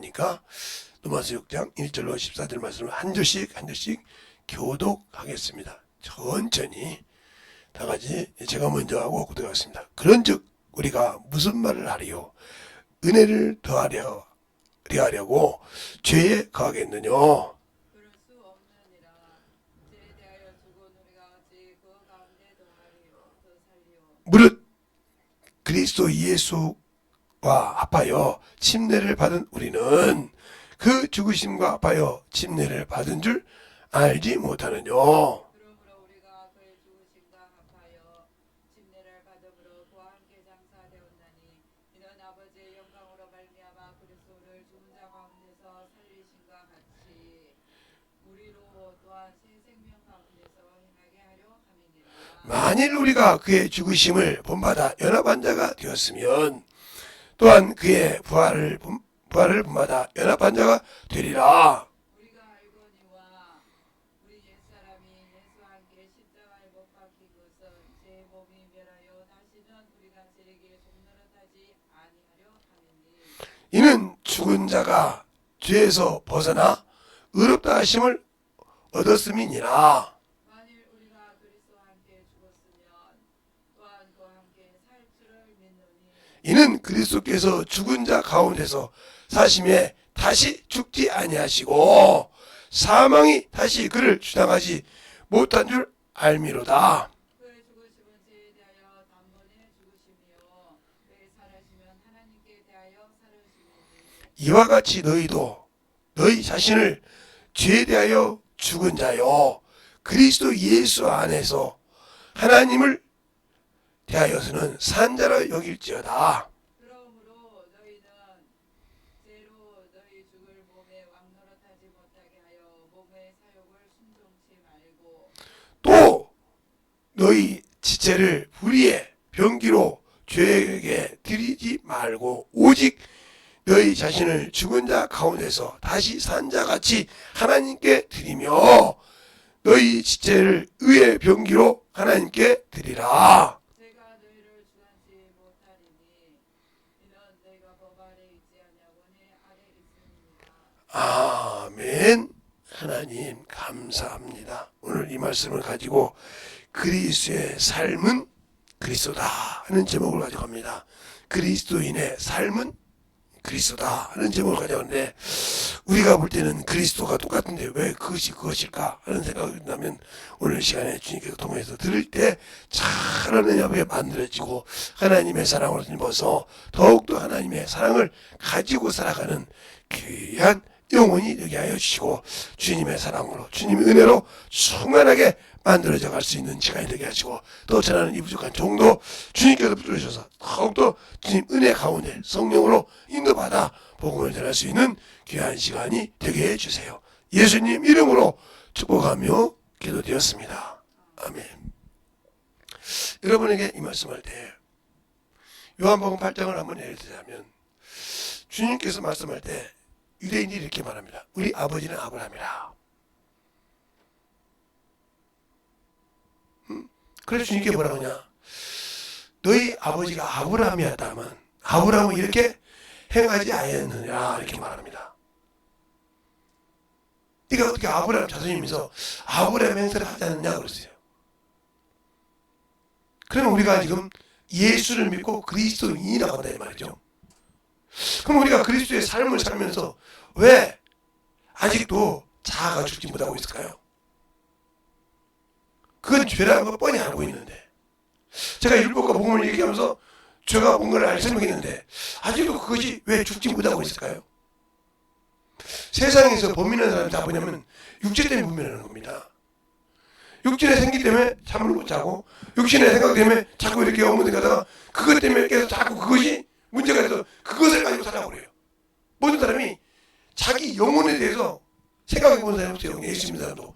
그러니까 로마서 6장 1절로 14절 말씀을 한 절씩 교독하겠습니다. 천천히 다 같이 제가 먼저 하고 교독하겠습니다. 그런즉 우리가 무슨 말을 하리요? 은혜를 더하려고 죄에 거하겠느냐? 그럴 수 없느니라. 죄에 대하여 죽은 우리가 어찌 그 가운데 더하리요 더 살리요. 무릇 그리스도 예수와 합하여 침례를 받은 우리는 그 죽으심과 합하여 침례를 받은 줄 알지 못하느냐? 그러므로 우리가 그의 죽으심과 합하여 침례를 받음으로 그와 함께 장사되었나니 이는 아버지의 영광으로 말미암아 그리스도를 죽은 자 가운데서 살리심과 같이 우리로 또한 새 생명 가운데서 행하게 하려 함이니라. 만일 우리가 그의 죽으심을 본받아 연합한 자가 되었으면 또한 그의 부활을 본받아 연합한 자가 되리라. 우리가 알거니와 우리 옛사람이 예수와 함께 십자가에 못 박힌 것은 제 몸이 멸하여 다시는 우리가 죄에게 종노릇하지 아니하려 함이니 이는 죽은 자가 죄에서 벗어나 의롭다 하심을 얻었음이니라. 만일 우리가 그리스도와 함께 죽었으면 또한 그와 함께 살 줄을 믿노니 이는 그리스도께서 죽은 자 가운데서 사심에 다시 죽지 아니하시고 사망이 다시 그를 주장하지 못한 줄 알미로다. 그의 죽으심은 죄에 대하여 단번에 죽으심이요 그의 살으시면 하나님께 대하여 살으심이니 이와 같이 너희도 너희 자신을 죄에 대하여 죽은 자요 그리스도 예수 안에서 하나님을 대하여서는 산 자라 여길지어다. 그러므로 너희는 죄로 너희 죽을 몸에 왕노릇하지 못하게 하여 몸의 사욕을 순종치 말고 또 너희 지체를 불의의 병기로 죄에게 드리지 말고 오직 너희 자신을 죽은 자 가운데서 다시 산 자같이 하나님께 드리며 너희 지체를 의의 병기로 하나님께 드리라. 제가 너희를 주관치 못하리니 이는 너희가 법 아래 있지 아니하고 내 아래 있음이니라. 아멘. 하나님 감사합니다. 오늘 이 말씀을 가지고 그리스도의 삶은 그리스도다 하는 제목을 가져갑니다. 그리스도인의 삶은 그리스도다 하는 제목을 가져오는데 우리가 볼 때는 그리스도가 똑같은데 왜 그것이 그것일까 하는 생각이 든다면 오늘 시간에 주님께서 통해서 들을 때 잘하는 협에 만들어지고 하나님의 사랑으로 힘입어서 더욱더 하나님의 사랑을 가지고 살아가는 귀한 영혼이 되게 하여 주시고 주님의 사랑으로 주님의 은혜로 충만하게 만들어져 갈 수 있는 시간이 되게 하시고 또 저는 이 부족한 종도 주님께서 붙들어주셔서 더욱더 주님 은혜 가운데 성령으로 인도받아 복음을 전할 수 있는 귀한 시간이 되게 해주세요. 예수님 이름으로 축복하며 기도드렸습니다. 아멘. 여러분에게 이 말씀할 때 요한복음 8장을 한번 예를 들자면 주님께서 말씀할 때 유대인들이 이렇게 말합니다. 우리 아버지는 아브라함이라. 그래서 주님께 뭐라고 하냐? 너희 아버지가 아브라함이었다면 아브라함은 이렇게 행하지 아니했느냐 이렇게 말합니다. 네가 어떻게 아브라함 자손이면서 아브라함 행세를 하지 않느냐 그랬어요. 그러면 우리가 지금 예수를 믿고 그리스도인이라고 한다 이 말이죠. 그럼 우리가 그리스도의 삶을 살면서 왜 아직도 자아가 죽지 못하고 있을까요? 그건 죄라는 걸 뻔히 알고 있는데 제가 율법과 복음을 얘기하면서 죄가 뭔가를 알 설명했는데 아직도 그것이 왜 죽지 못하고 있을까요? 세상에서 범인하는 사람이 다 뭐냐면 육체 때문에 범인하는 겁니다. 육신의 생기 때문에 잠을 못 자고 육신의 생각 때문에 자꾸 이렇게 어머니 가다가 그것 때문에 계속 자꾸 그것이 문제가 돼서 그것을 가지고 살아버려요. 모든 사람이 자기 영혼에 대해서 생각해보는 사람이 없어요. 예수 믿는 사람도.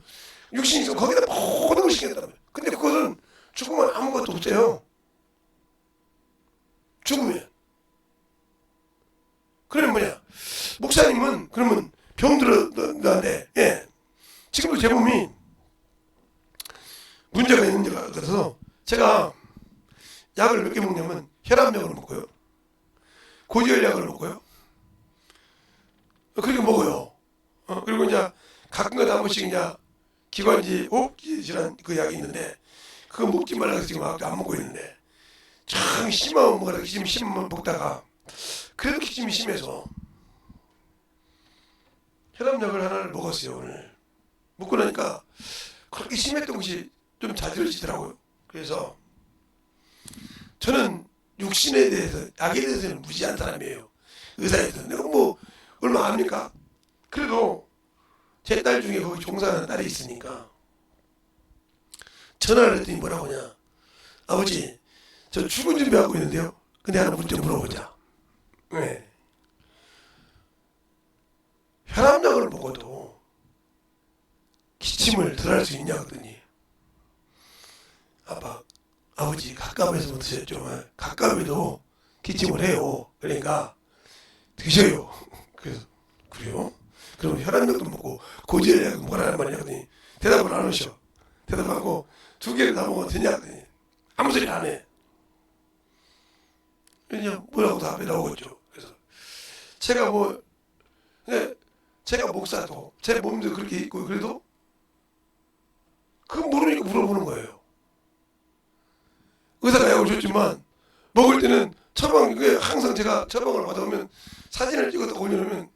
육신이 있으면 거기다 모든 걸 신경을 써요. 근데 그것은 죽으면 아무것도 없어요. 죽으면. 그러면 뭐냐? 목사님은 그러면 병들었는데, 예. 지금도 제 몸이 문제가 있는 것 같아서 제가 약을 몇 개 먹냐면 혈압약을 먹고요. 고지혈약을 먹고요. 그렇게 먹어요. 그리고 이제 가끔가다 한 번씩 이제 기관지 호흡기 질환 그 약이 있는데 그거 먹지 말라고 해서 지금 안 먹고 있는데 참 심하면 먹으라고 기침 심하면 먹다가 그래도 기침이 심해서 혈압약을 하나를 먹었어요. 오늘 먹고 나니까 그렇게 심했던 것이 좀 자지러지더라고요. 그래서 저는 육신에 대해서 약에 대해서는 무지한 사람이에요. 의사에서 내가 뭐 얼마 압니까? 그래도 제 딸 중에 거기 종사하는 딸이 있으니까 전화를 했더니 뭐라고 하냐, 아버지 저 출근 준비하고 있는데요, 근데 하나 문제 물어보자. 네. 혈압약을 먹어도 기침을 덜 할 수 있냐 그러더니 아버지 가까움에서 드셨죠. 가까움에도 기침을 해요. 그러니까 드셔요. 그래서 그래요? 그럼 혈압약도 먹고 고지혈약도 먹으라는 말이냐 그러더니 대답을 안 하셔. 대답하고 2개를 다 먹어도 되냐 그러더니 아무 소리 안 해. 그냥 뭐라고 답이 나오겠죠. 그래서 제가 제가 목사도 제 몸도 그렇게 있고 그래도 그거 모르니까 물어보는 거예요. 의사가 약을 줬지만 먹을 때는 처방, 그게 항상 제가 처방을 받아오면 사진을 찍어서 올려놓으면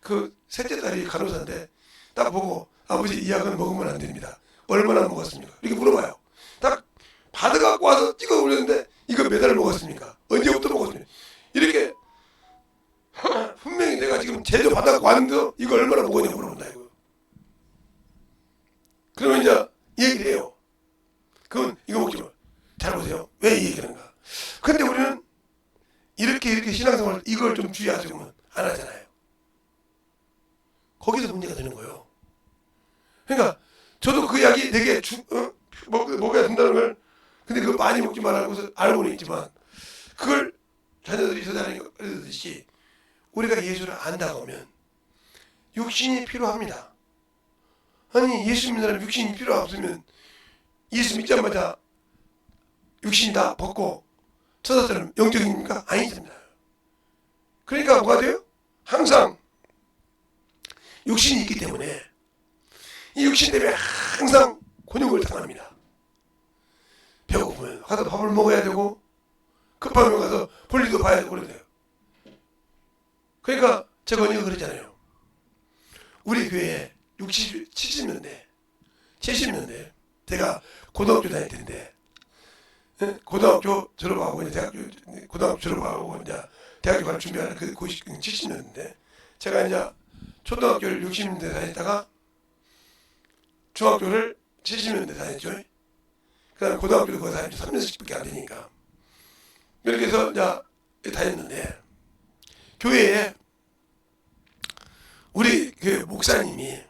그 셋째 딸이 간호사인데 딱 보고 아버지 이 약은 먹으면 안 됩니다. 얼마나 먹었습니까? 이렇게 물어봐요. 딱 받아갖고 와서 찍어 올렸는데 이거 몇 알을 먹었습니까? 언제부터 먹었습니까? 이렇게 분명히 내가 지금 제조 받아갖고 왔는데 이거 얼마나 먹었냐고 물어본다 이거. 그러면 이제 얘기를 해요. 그건 이거 먹지 마. 잘 보세요. 왜 이 얘기를 하는가? 근데 우리는 이렇게 신앙생활 이걸 좀 주의하시면 안 하잖아요. 거기서 문제가 되는 거예요. 그러니까 저도 그 약이 되게 먹어야 된다는 걸, 근데 그거 많이 먹지 말라고 알고는 있지만 그걸 자녀들이 저자르듯이 우리가 예수를 안다고 하면 육신이 필요합니다. 아니 예수 믿는 사람 육신이 필요 없으면 예수 믿자마자 육신이 다 벗고 천사처럼 영적입니까? 아니십니다. 그러니까 뭐가 돼요? 항상 육신이 있기 때문에 이 육신 때문에 항상 곤욕을 당합니다. 배고프면 가서 밥을 먹어야 되고 급하면 가서 볼일도 봐야 되고 그래야 돼요. 그러니까 제가 언니가 그랬잖아요. 우리 교회에 60, 70년대 70년대 제가 고등학교 다닐 때인데 고등학교 졸업하고 이제 고등학교 졸업하고 이제 대학교 갈 준비하는 그 70년대 제가 이제 초등학교를 60년대 다녔다가 중학교를 70년대 다녔죠. 그 다음에 고등학교도 거기 다녔죠. 3년씩밖에 안 되니까. 이렇게 해서 이제 다녔는데 교회에 우리 그 목사님이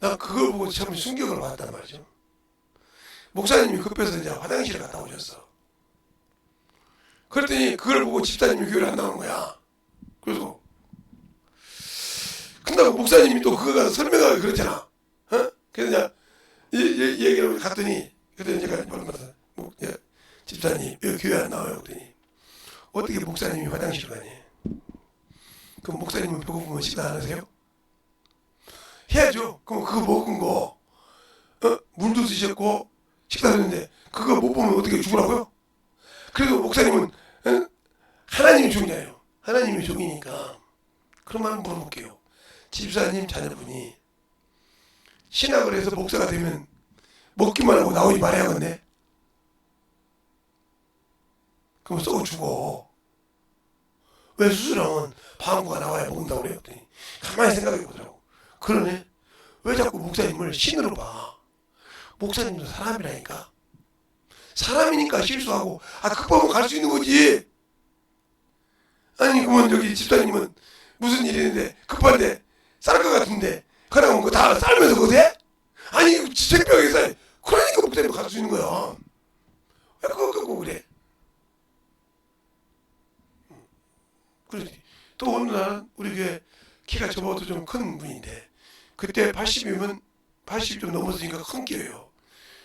나 그걸 보고 처음 충격을 받았단 말이죠. 목사님이 급해서 이제 화장실에 갔다 오셨어. 그랬더니 그걸 보고 집사님이 교회를 안 나오는 거야. 그래서 근데 목사님이 또 그거 가서 설명하기 그렇잖아. 그래서 이제 얘기를 갔더니 그랬더니 제가 말하면서 집사님 왜 교회 안 나와요? 그랬더니 어떻게 목사님이 화장실 가니? 그럼 목사님은 배고프면 식사 안 하세요? 해야죠. 그럼 그거 먹은 거 물도 드셨고 식사도 했는데 그거 못 보면 어떻게 죽으라고요? 그래도 목사님은 하나님이 종이잖아요. 하나님이 종이니까 그런 말 물어볼게요. 집사님 자녀분이 신학을 해서 목사가 되면 먹기만 하고 나오지 말아야겠네. 그럼 썩어 죽어. 왜 수술하면 방구가 나와야 먹는다고 그래요? 가만히 생각해 보더라고. 그러네. 왜 자꾸 목사님을 신으로 봐? 목사님도 사람이라니까. 사람이니까 실수하고 급하면 갈 수 있는 거지. 아니 그러면 저기 집사님은 무슨 일이 있는데 급한데 쌀 것 같은데 그러면 그거 다 쌀면서 그거 돼? 아니 생명에서 그러니까 목사님 갈 수 있는 거야. 왜 그거 갖고 그래? 그렇지. 또 어느 날 우리 교회 키가 저보다 좀 큰 분인데 그때 80이면 80 좀 넘었으니까 큰 키예요.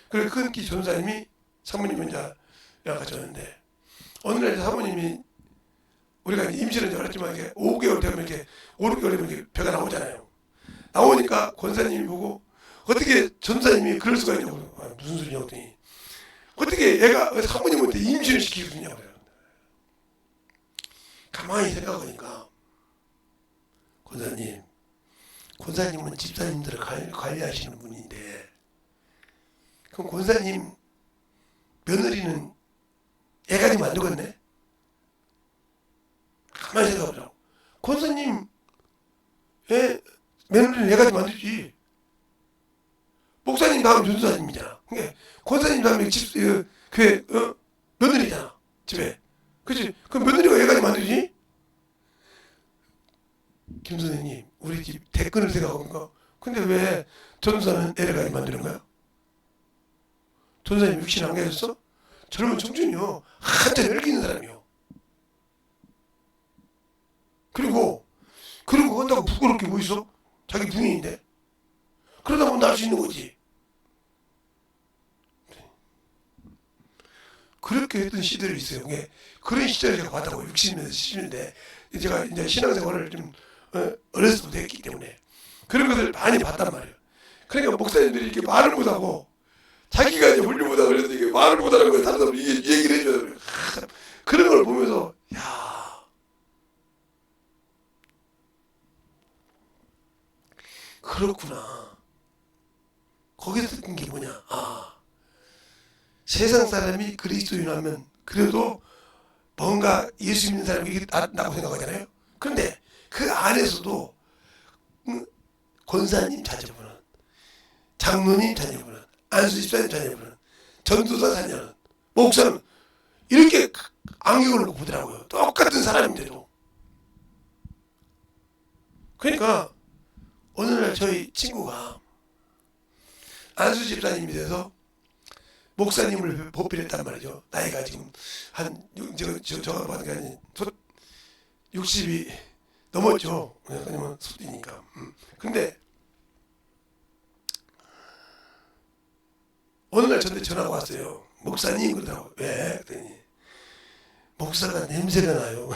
그래서 큰 키 전사님이 사모님 혼자 연락하셨는데 어느 날 사모님이 우리가 임신은 줄 알았지만 이게 5개월 되면 이렇게 5, 6개월 되면 이렇게 배가 나오잖아요. 나오니까 권사님이 보고 어떻게 전사님이 그럴 수가 있냐고. 아, 무슨 소리냐고 했더니 어떻게 얘가 사모님한테 임신을 시키고 있냐고 그래요. 가만히 생각하니까 권사님은 집사님들을 관리하시는 분인데 그럼 권사님 며느리는 애가지 만들겠네? 가만히 생각해보자고. 권사님 며느리는 애가지 만들지. 목사님 다음 전도사님이잖아. 그러니까 권사님 다음에 교회 며느리잖아. 집에. 그치? 그럼 며느리가 애가지 만들지? 김 선생님, 우리 집 대권을 생각하니까 근데 왜 전도사는 애가지 만드는 거야? 전도사님 육신 안 계셨어? 젊은 청춘이요. 한참 열기 있는 사람이요. 그리고 한다고 부끄럽게 뭐 있어? 자기 부인인데. 그러다 보면 날 수 있는 거지. 그렇게 했던 시절이 있어요. 그런 시절을 제가 봤다고 60년대, 70년대. 제가 이제 신앙생활을 좀 어렸을 때부터 했기 때문에 그런 것을 많이 봤단 말이에요. 그러니까 목사님들이 이렇게 말을 못하고 자기가 이제 훌륭하다 그래서 이게 말을 못하는 거예요. 다른 사람 얘기를 해줘야 돼요. 그런 걸 보면서 야, 그렇구나. 거기서 느낀 게 뭐냐? 아, 세상 사람이 그리스도인하면 그래도 뭔가 예수 믿는 사람이 낫다고 생각하잖아요. 그런데 그 안에서도 권사님 자녀분은, 장로님 자녀분은, 안수 집사님 자녀분은, 전도사 자녀는, 목사는 이렇게 안경을 놓고 보더라고요. 똑같은 사람인데도. 그러니까 어느 날 저희 친구가 안수 집사님이 돼서 목사님을 보필했단 말이죠. 나이가 지금 제가 봐도 한 60이 넘었죠. 왜냐면 소리니까. 근데 어느 날 저한테 전화가 왔어요. 목사님 그러더라고. 왜? 그랬더니 목사가 냄새가 나요.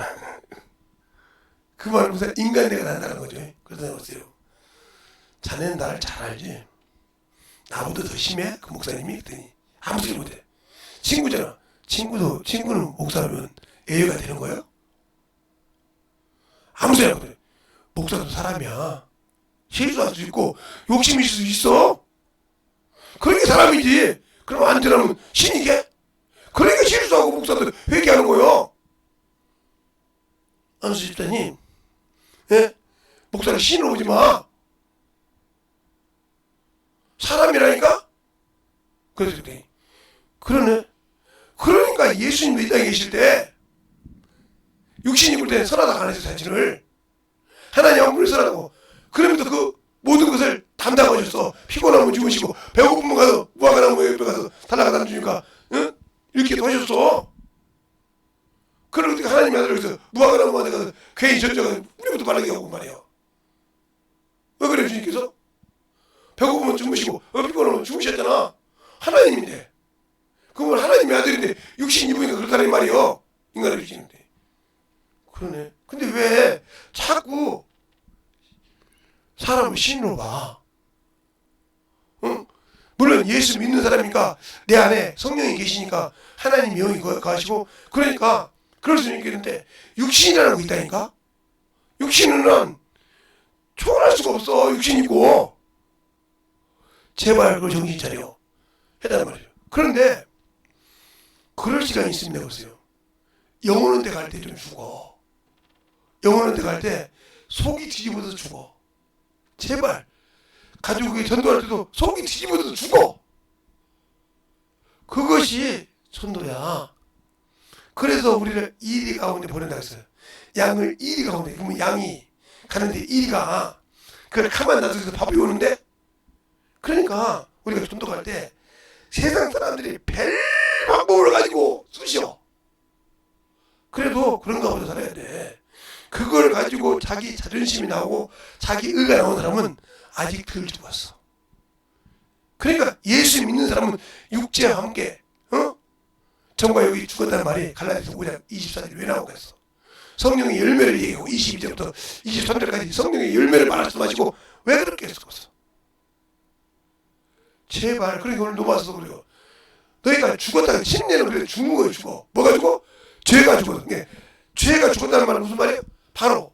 그 말은 무슨 인간내가 난다는 거죠. 그러더니 왔어요. 자네는 나를 잘 알지? 나보다 더 심해? 그 목사님이? 그랬더니 아무 소리 못해. 친구잖아. 친구는 목사라면 애여가 되는 거야? 아무 소리 안 해. 목사도 사람이야. 실수할 수 있고 욕심이 있을 수 있어. 그러니까 사람이지. 그럼 안 되라면 신이게? 그러니까 실수하고 목사도 회개하는 거요. 안수 집사님, 목사를 신으로 오지 마. 사람이라니까? 그래서 그러네. 그러니까 예수님도 이 땅에 계실 때 육신이 입을 때 선하다 안 했어요. 자신을 하나님 아무리 선하다고 그러면서 그 모든 것을 담당하셨어. 피곤하면 주무시고 배고프면 가서 무화과나무 옆에 가서 달라가 주니까 이렇게 하셨어. 그러니까 하나님이 아들에서 무화과나무한테 가서 괜히 전적은 우리부터 바르게 하고 말이야. 왜 그래 주님께서? 배고프면 주무시고 피곤하면 주무셨잖아. 하나님인데 그건 하나님의 아들인데 육신 입으니까 그렇다는 말이요. 인간을 주시는데. 그러네. 근데 왜 자꾸 사람을 신으로 봐? 응? 물론 예수 믿는 사람이니까 내 안에 성령이 계시니까 하나님 영이 거하시고 그러니까 그럴 수는 있겠는데 육신이라는 거 있다니까? 육신은 초월할 수가 없어. 육신 있고. 제발 그걸 정신 차려. 해달란 말이죠. 그런데 그럴 시간이 있습니다. 보세요. 영원한 데 갈 때 좀 죽어. 영원한 데 갈 때 속이 뒤집어서 죽어. 제발 가족에게 전도할 때도 속이 뒤집어서 죽어. 그것이 전도야. 그래서 우리를 이리 가운데 보낸다 했어요. 양을 이리 가운데. 그러면 양이 가는데 이리 가. 그걸 가만 놔둬서 밥이 오는데 그러니까 우리가 전도 갈 때 세상 사람들이 별 방법을 가지고 쑤셔. 그래도 그런가 보다 살아야 돼. 그걸 가지고 자기 자존심이 나오고 자기 의가 나오는 사람은 아직 덜 죽었어. 그러니까 예수 믿는 사람은 육체와 함께 정과 여기 죽었다는 말이 갈라디아서 5장 24절 왜 나오겠어? 성령의 열매를 얘기하고 22절부터 23절까지 성령의 열매를 말씀하시고 왜 그렇게 했었어? 제발. 그러니까 오늘 노마서 그래요. 너희가 죽었다가 침례는 그래 죽는 거예요. 죽어. 뭐가 죽어? 죄가 죽어. 죄가 죽었다는 말은 무슨 말이에요? 바로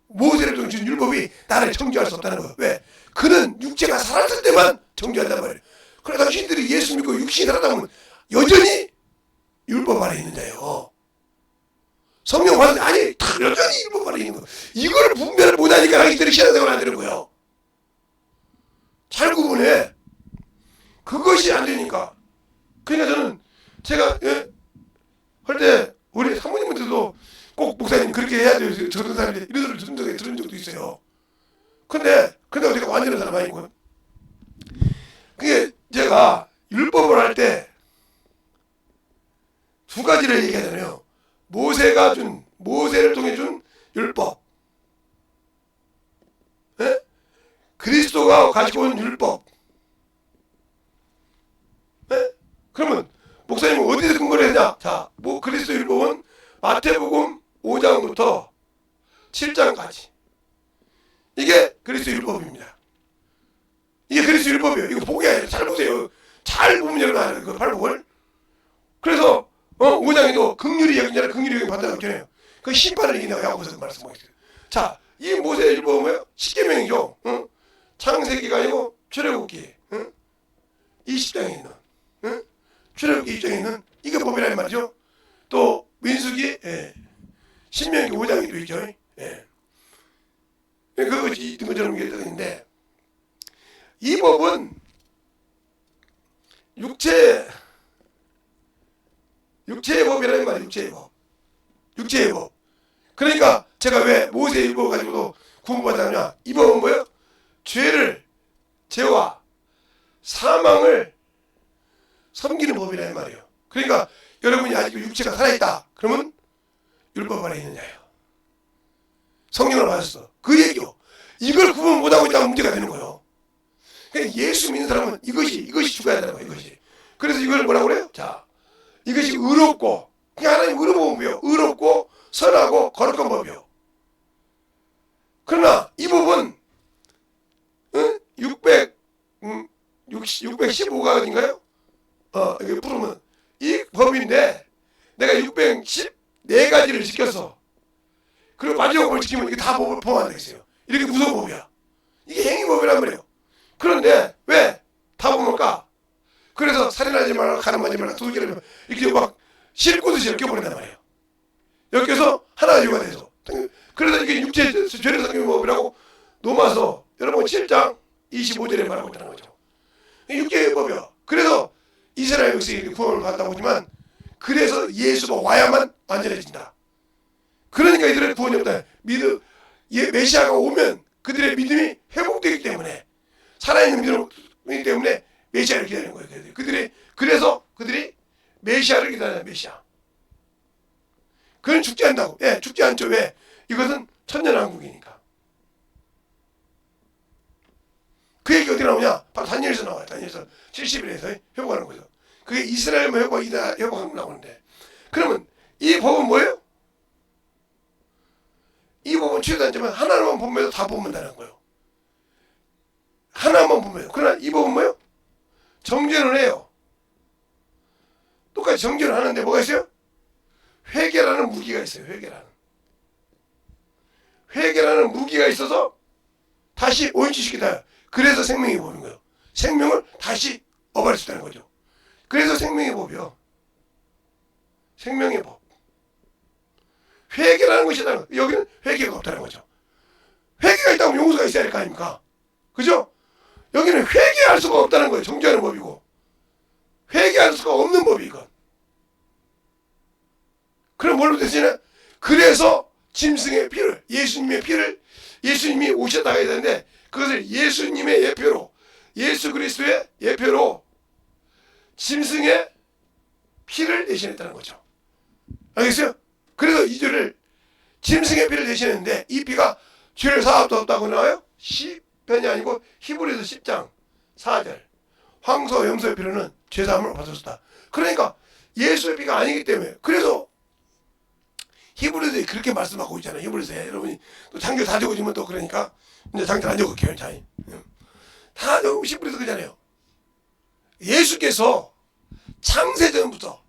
모세를 통해 준 율법이 나를 정죄할 수 없다는 거예요. 왜? 그는 육체가 살았을 때만 정죄한단 말이에요. 그래 당신들이 예수 믿고 육신이 살았다 보면 여전히 율법 아래 있는 자예요. 성령 받는데 아니 여전히 율법 아래 있는 거예요. 이걸 분별을 못하니까 당신들이 신앙생활 안 되는 거예요. 잘 구분해. 그것이 안 되니까. 그러니까 저는 제가 할 때 우리 사모님한테도 꼭 목사님 그렇게 해야 돼요. 저런 사람이 이런 소리를 들은 적도 있어요. 근데 우리가 완전한 사람 아니고 그게 제가 율법을 할 때 두 가지를 얘기하잖아요. 모세를 통해 준 율법, 그리스도가 가지고 온 율법. 그러면 목사님은 어디서 근거를 했냐? 자, 그리스도 율법은 마태복음 5장부터 7장까지. 이게 그리스도 율법입니다. 이게 그리스도 율법이에요. 이거 보기 아니라 잘 보세요. 잘 보면 여러분 알아요. 그 발복을. 그래서 5장에도 긍휼히 여긴 자를 긍휼히 여긴 받는다고 했잖아요. 그 심판을 이긴다고 야고보서 말씀하셨어요. 자, 이 모세의 율법은 뭐예요? 십계명이죠. 창세기가 아니고 출애굽기 20장에 있는 출애굽기 20장에 있는 이게 법이라는 말이죠. 또 민수기 신명기 5장에도 있죠. 그것이 있는 것처럼 이게 있는데 이 법은 육체의 법이라는 말이에요. 육체의 법. 그러니까 제가 왜 모세의 율법 가지고도 구원받았냐? 이 법은 뭐예요? 죄와 사망을 섬기는 법이라는 말이에요. 그러니까 여러분이 아직 육체가 살아있다. 그러면 율법 아래 있는 자예요. 성령을 받았어. 그 얘기요. 이걸 구분 못하고 있다면 문제가 되는 거예요. 그러니까 예수 믿는 사람은 이것이 죽어야 되는 거예요. 이것이. 그래서 이걸 뭐라고 그래요? 자, 이것이 의롭고 그냥 하나님 의로운 법이요. 의롭고 선하고 거룩한 법이요. 그러나 이 법은 615가지인가요? 이게 풀으면 이 법인데 내가 614가지를 지켰어. 그리고 마지막 법을 지키면 이게 다 법을 포함한다 했어요. 이렇게 무서운 법이야. 이게 행위법이란 말이에요. 그런데 왜 다 법일까? 그래서 살인하지 말라, 가늠하지 말라, 도둑질하지 말라 이렇게 막 실고듯이 엮여버린단 말이에요. 엮여서 하나가 이유가 돼서. 그래서 이게 육체 죄를 섬기는 법이라고 로마서 여러분 7장 25절에 말하고 있다는 거죠. 육체의 법이야. 그래서 이스라엘 백성이 구원을 받았다고 하지만 그래서 예수가 와야만 완전해진다. 그러니까 이들의 구원이 없다. 메시아가 오면 그들의 믿음이 회복되기 때문에 살아있는 믿음이기 때문에 메시아를 기다리는 거예요. 그래서 그들이 메시아를 기다려요. 메시아. 그는 죽지 않는다고. 죽지 않죠. 왜? 이것은 천년왕국이니까. 그 얘기 어디 나오냐? 바로 다니엘에서 나와요. 다니엘에서 70일에서 회복하는 거죠. 그게 이스라엘만 회복하고 나오는데. 그러면 이 법은 뭐예요? 이 법은 취소하지만 하나만 보면서 다 보면다는 거예요. 하나만 보면. 그러나 이 법은 뭐예요? 정죄는 해요. 똑같이 정죄를 하는데 뭐가 있어요? 회개라는 무기가 있어요. 회개라는 무기가 있어서 다시 온치시키다. 그래서 생명의 법인 거예요. 생명을 다시 얻을 수 있다는 거죠. 그래서 생명의 법이요. 생명의 법. 회개라는 것이다. 여기는 회개가 없다는 거죠. 회개가 있다면 용서가 있어야 할 거 아닙니까? 그죠? 여기는 회개할 수가 없다는 거예요. 정죄하는 법이고. 회개할 수가 없는 법이 이건. 그럼 뭘로 대신에? 그래서 짐승의 피를, 예수님이 오셨다가 해야 되는데 그것을 예수님의 예표로, 예수 그리스도의 예표로 짐승의 피를 대신했다는 거죠. 알겠어요? 그래서 이 죄를 짐승의 피를 대신했는데 이 피가 죄를 사함도 없다고 나와요? 시편이 아니고 히브리서 10장 4절 황소 염소의 피로는 죄사함을 받았다. 그러니까 예수의 피가 아니기 때문에 그래서 히브리서에 그렇게 말씀하고 있잖아요. 히브리서에 여러분이 또 장교 다 적어주면 또 그러니까 이제 장교 안 적을게요. 자, 다 적으면 히브리서 그잖아요. 예수께서 창세전부터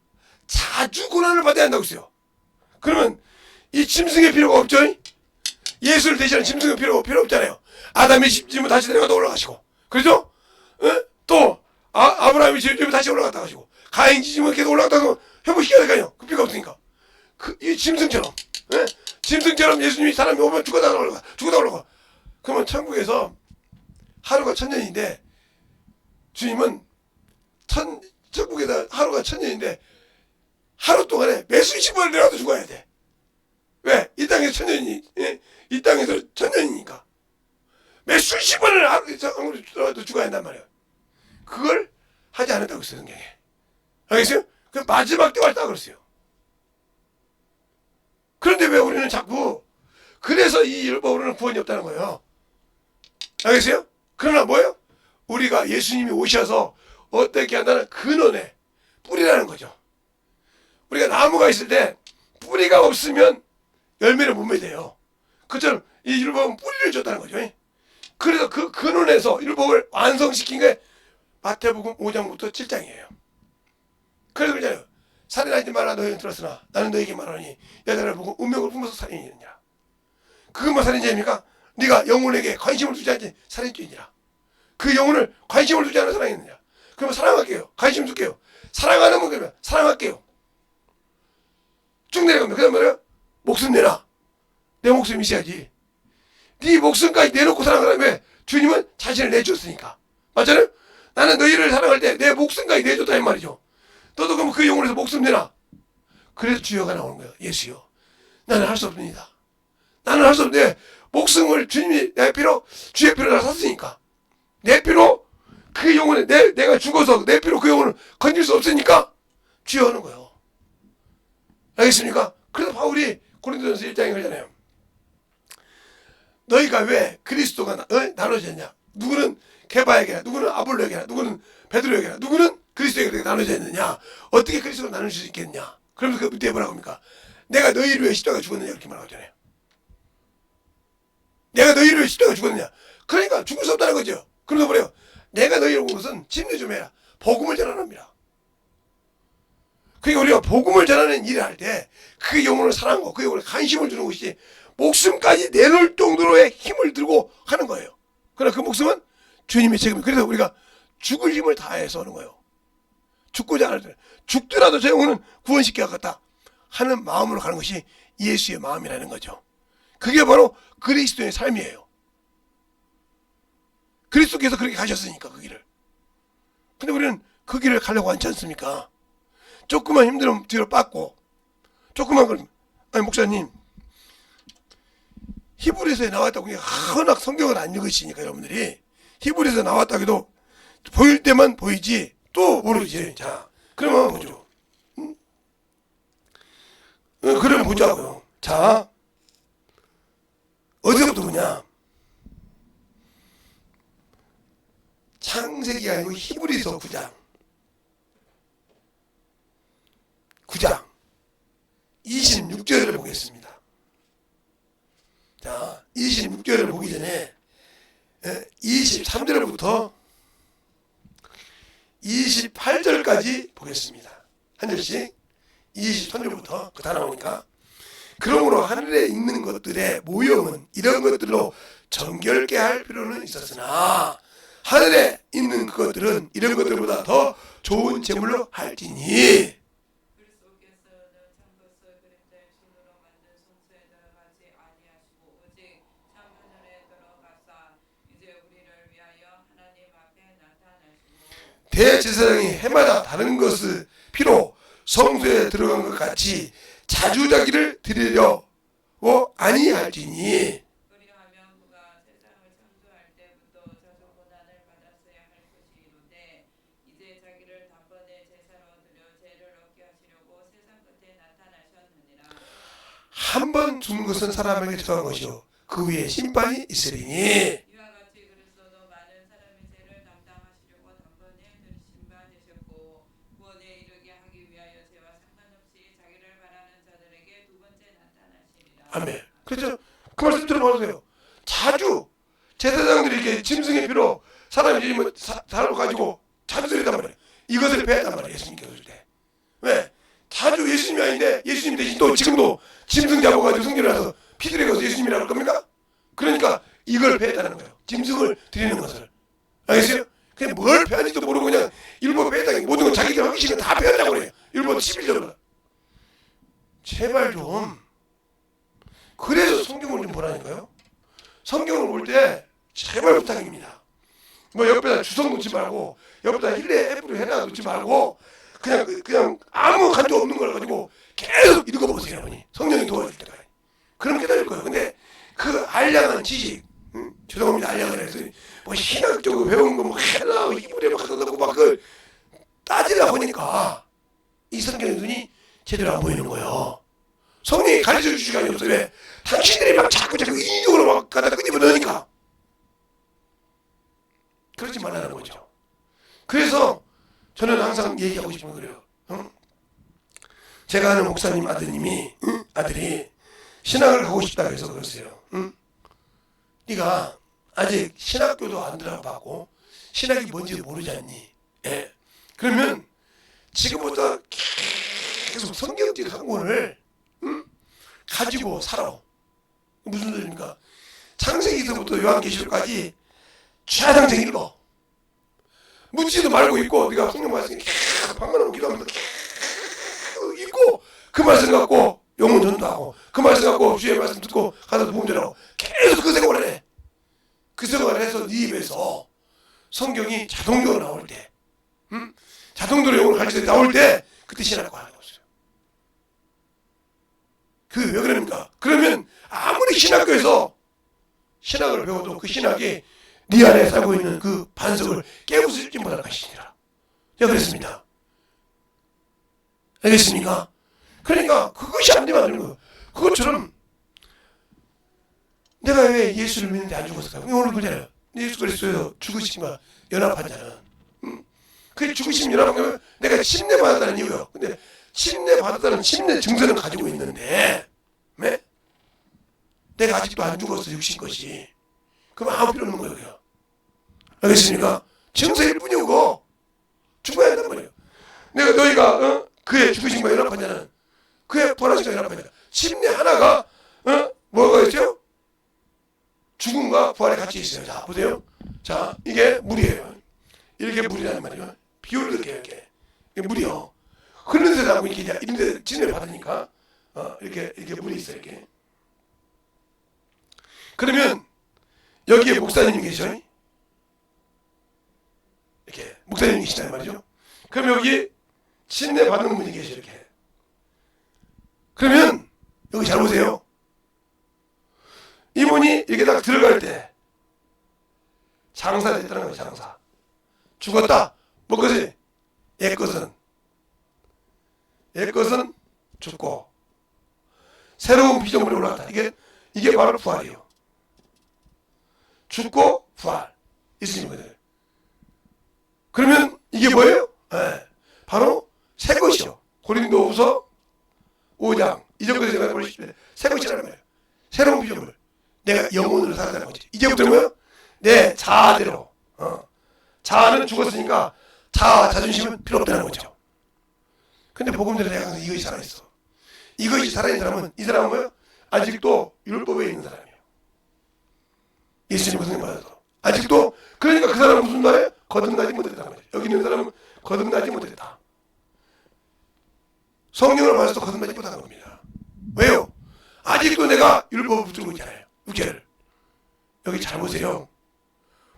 자주 고난을 받아야 한다고 했어요. 그러면 이 짐승의 필요가 없죠. 예수를 대신하는 짐승의 필요 없잖아요. 아담이 집지면 다시 내려가다 올라가시고, 그렇죠? 또 아브라함이 집지면 다시 올라갔다 가시고, 가인 집지면 계속 올라갔다 회복시켜야 될까요? 그 필요가 없으니까. 이 짐승처럼, 짐승처럼 예수님이 사람이 오면 죽어다 올라가. 그러면 천국에서 하루가 1000년인데 주님은 천국에서 하루가 1000년인데 하루 동안에 몇 수십 번을 내려가도 죽어야 돼. 왜? 이 땅에서 1000년이니, 이 땅에서 1000년이니까 몇 수십 번을 하루도 죽어야 한단 말이에요. 그걸 하지 않았다고 했어요, 성경에. 알겠어요? 그 마지막 때 왔다 그랬어요. 그런데 왜 우리는 자꾸, 그래서 이 율법으로는 구원이 없다는 거예요. 알겠어요? 그러나 뭐예요? 우리가 예수님이 오셔서 어떻게 한다는 근원의 뿌리라는 거죠. 우리가 나무가 있을 때 뿌리가 없으면 열매를 못 맺어요. 그처럼 이 율법은 뿌리를 줬다는 거죠. 그래서 그 근원에서 율법을 완성시킨 게 마태복음 5장부터 7장이에요. 그래서 그러잖아요. 살인하지 말라 너희는 들었으나 나는 너에게 말하니 여자를 보고 운명을 품어서 살인이느니라. 그것만 살인죄입니까? 네가 영혼에게 관심을 두지 않지 살인죄이니라. 그 영혼을 관심을 두지 않아 사랑했느냐. 그러면 사랑할게요. 관심 줄게요. 사랑하는 분 그러면 사랑할게요. 쭉 내려가면 그다음 뭐예요? 목숨 내놔. 내 목숨 있어야지. 네 목숨까지 내놓고 사랑하라며. 주님은 자신을 내줬으니까. 맞잖아요? 나는 너희를 사랑할 때 내 목숨까지 내줬다 이 말이죠. 너도 그럼 그 영혼에서 목숨 내놔. 그래서 주여가 나오는 거예요. 예수여. 나는 할 수 없습니다. 나는 할 수 없는데 목숨을 주님이 내 피로, 주의 피로 다 샀으니까. 내 피로 그 영혼에 내가 죽어서 내 피로 그 영혼을 건질 수 없으니까 주여 하는 거예요. 알겠습니까? 그래서 바울이 고린도전서 1장에 그러잖아요. 너희가 왜 그리스도가 나눠졌냐? 누구는 케바에게나, 누구는 아볼로에게나, 누구는 베드로에게나, 누구는 그리스도에게 나눠져 있느냐? 어떻게 그리스도가 나눌 수 있겠냐? 그러면서 그 밑에 뭐라고 합니까? 내가 너희를 위해 십자가 죽었느냐? 이렇게 말하잖아요. 내가 너희를 위해 십자가 죽었느냐? 그러니까 죽을 수 없다는 거죠. 그래서 뭐래요? 내가 너희를 온 것은 침례 좀 해라. 복음을 전하랍니다. 그러니까 우리가 복음을 전하는 일을 할 때 그 영혼을 사랑하고 그 영혼에 관심을 주는 것이 목숨까지 내놓을 정도로의 힘을 들고 하는 거예요. 그러나 그 목숨은 주님의 책임이에요. 그래서 우리가 죽을 힘을 다해서 하는 거예요. 죽고자 할 때 죽더라도 저 영혼은 구원시켜야겠다 하는 마음으로 가는 것이 예수의 마음이라는 거죠. 그게 바로 그리스도의 삶이에요. 그리스도께서 그렇게 가셨으니까 그 길을. 근데 우리는 그 길을 가려고 하지 않습니까? 조금만 힘들면 뒤로 빠고 조금만 그러면 아니 목사님 히브리서에 나왔다고 흔히 성경을 안 읽으시니까 여러분들이 히브리서에 나왔다고 해도 보일 때만 보이지 또 모르지. 자 그러면 보죠. 그러면 보자고요. 자 어디서부터 보냐. 창세기가 아니고 히브리서 9장 26절을 보겠습니다. 자, 26절을 보기 전에 23절부터 28절까지 보겠습니다. 한 절씩 23절부터 다 나오니까 그러므로 하늘에 있는 것들의 모형은 이런 것들로 정결케 할 필요는 있었으나 하늘에 있는 것들은 이런 것들보다 더 좋은 제물로 할지니 대제사장이 해마다 다른 것을 피로 성소에 들어간 것 같이 자주자기를 드리려고 아니할지니 그리하면 그가 세상을 창조할 때부터 자주 고난을 받았어야 할 것이로되 이제 자기를 단번에 제사로 드려 죄를 얻게 하시려고 세상 끝에 나타나셨느니라. 한 번 죽는 것은 사람에게 처한 것이요 그 위에 심판이 있으리니 이와 같이 그리스도도 많은 사람의 죄를 담당하시려고 단번에 심판되셨고 구원에 이르게 하기 위하여 죄와 상관없이 자기를 바라는 자들에게 두 번째 나타나셨느니라. 아멘. 그렇죠? 그 말씀 들어보세요. 자주 제사장들이 이렇게 짐승의 피로 사람이 뭐 살로 가지고 자주 드렸단 말이에요. 이것을 배웠단 말이에요. 예수님께서 줄 때. 왜? 자주 예수님이 아닌데 예수님 대신 또 지금도 짐승 잡아가지고 성전에 와서 피 드려서 예수님이라고 할 겁니까? 그러니까 이걸 배웠다는 거예요. 짐승을 드리는 것을. 알겠어요? 그냥 뭘 배웠는지도 모르고 그냥 일부 배웠다. 모든 건 자기들 하기 싫으면 다 배웠다고 그래요. 일부 11절로. 제발 좀. 그래서 성경을 좀 보라니까요. 성경을 볼 때 제발 부탁입니다. 뭐 옆에다 주석 놓지 말고 옆에다 힐레 애플을 해놔 놓지 말고 그냥 아무 간도 없는 걸 가지고 계속 읽어보세요. 여러분이. 성령이 도와줄 때까지. 그럼 깨달을 거예요. 근데 그 알량한 지식, 죄송합니다. 알량한 해서 뭐 신학적으로 배운 거뭐 해라 이불에 막 갖다 놓고 막 그걸 따지다 보니까 이 성경의 눈이 제대로 안 보이는 거예요. 성령이 가르쳐 줄 시간이 없어요. 왜? 당신들이 막 자꾸 인위적으로 막 갖다 끄집어 넣으니까. 그러지 말라는 거죠. 그래서 저는 항상 얘기하고 싶은 거예요. 제가 아는 목사님 아들이 신학을 가고 싶다 해서 그랬어요. 네가 아직 신학교도 안 들어가고 신학이 뭔지 모르지 않니? 예. 그러면 지금부터 계속 성경책 한 권을 가지고 살아. 무슨 소리입니까? 창세기서부터 요한계시록까지 최상책 읽어. 묻지도 말고 읽고 네가 성경 말씀 계속 방문하고 기도하면서 계속 읽고 그 말씀 갖고 영혼 전도하고 그 말씀 갖고 주의 말씀 듣고 가서 부흥전하고 계속 그 생활을 해. 그 생활을 해서 네 입에서 성경이 자동적으로 나올 때 자동적으로 영혼을 가르칠 때 나올 때 그때 신학과 하는 거였어요. 그 왜 그럽니까? 그러면 아무리 신학교에서 신학을 배워도 그 신학이 네 안에 살고 있는 그 반석을 깨부수지 못할 것이니라. 제가 그랬습니다. 알겠습니까? 그러니까 그것이 안 되면 안 되는 거예요. 그것처럼 내가 왜 예수를 믿는데 안 죽었을까? 오늘 그잖아요. 예수 그리스도에서 죽으심과 연합한 자는 그 죽으심 연합한 거면 내가 침례 받았다는 이유예요. 근데 침례 받았다는 침례 증서는 가지고 있는데 왜? 내가 아직도 안 죽었어 육신 것이. 그럼 아무 필요 없는 거예요. 알겠습니까? 증서일 뿐이고 죽어야 한단 말이에요. 내가 너희가 그의 죽으심과 연합한 자는 그의 부활하심과 연합한 자. 침례 하나가 뭐가 있죠? 죽음과 부활이 같이 있어요. 자 보세요. 자 이게 물이에요. 이렇게 물이라는 말이에요. 비율을 이렇게 이게 물이요. 흐르는 데서 나고 이렇게 이런데 침례를 받으니까 이렇게 물이 있어요. 이렇게. 그러면 여기에 목사님이 계셔. 이렇게 목사님이 계시단 말이죠. 그럼 여기 침례 받는 분이 계셔 이렇게. 그러면 여기 잘 보세요. 이분이 이렇게 딱 들어갈 때 장사가 됐다는 거예요. 장사. 죽었다. 뭐 그지? 옛것은 죽고 새로운 피조물이 올라왔다. 이게 바로 부활이에요. 죽고 부활. 예수님거든요. 그러면 이게 뭐예요? 네. 바로 새 것이요. 고린도후서 5장 이전 것에 제가 보시면 새 것이라는 거예요. 새로운 피조물. 내가 영혼으로 살아가는 거지. 이제부터 뭐예요? 내 자아대로. 자아는 죽었으니까 자아, 자존심은 필요 없다는 거죠. 근데 복음대로 내가 항상 이것이 살아있어. 이것이 살아있는 사람은 이 사람은 뭐예요? 아직도 율법에 있는 사람이에요. 예수님 고생 받아서 아직도. 그러니까 그 사람은 무슨 말이에요? 거듭나지 못했다는 거죠. 여기 있는 사람은 거듭나지 못했다. 성령을 받아서 거듭나지 못하는 겁니다. 왜요? 아직도 내가 율법을 붙들고 있잖아요. 육체를. 여기 잘 보세요.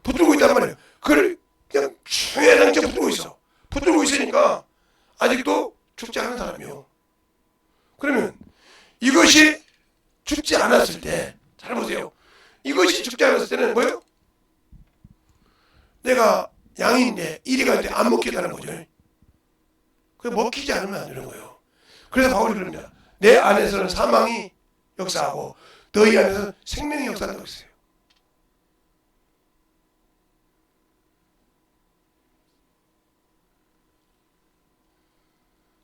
붙들고 있단 말이에요. 그걸 그냥 최장째 붙들고 있어. 붙들고 있으니까 아직도 죽지 않은 사람이요. 그러면 이것이 죽지 않았을 때, 잘 보세요. 이것이 죽지 않았을 때는 뭐예요? 내가 양인데 이리가 있는데 안 먹겠다는 거죠. 그 먹히지 않으면 안 되는 거예요. 그래서 바울이 그럽니다. 내 안에서는 사망이 역사하고 너희 안에서는 생명이 역사한다고 했어요.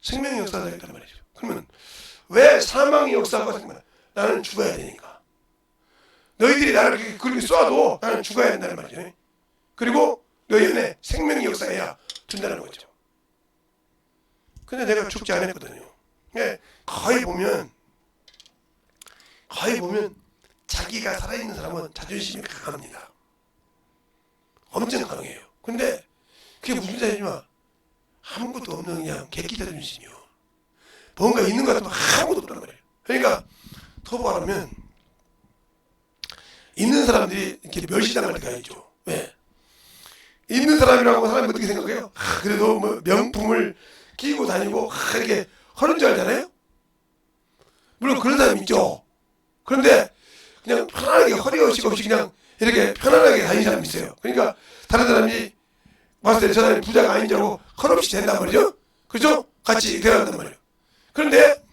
생명이 역사한다고 했단 말이죠. 그러면 왜 사망이 역사하고 생명? 나는 죽어야 되니까. 너희들이 나를 그렇게 쏴도 나는 죽어야 된다는 말이죠. 그리고 너희 안에 생명의 역사해야 준다는 거죠. 근데 내가 죽지 않았거든요. 예, 거의 보면 자기가 살아있는 사람은 자존심이 강합니다. 엄청 강해요. 근데 그게 무슨 자존심이야? 아무것도 없는 그냥 객기 자존심이요. 뭔가 있는 것 같으면 아무것도 없단 말이에요. 그러니까 더 말하면 있는 사람들이 이렇게 멸시당할 때가 있죠. 왜? 있는 사람이라고 사람이 어떻게 생각해요? 그래도 뭐 명품을 끼고 다니고 이렇게 하는 줄 알잖아요. 물론 그런 사람이 있죠. 그런데 그냥 편안하게 허리허식 없이 그냥 이렇게 편안하게 다니는 사람이 있어요. 그러니까 다른 사람이 봤을 때 저 사람이 부자가 아닌 줄 알고 헐없이 된단 말이죠. 그렇죠? 같이 대화한단 말이에요. 그런데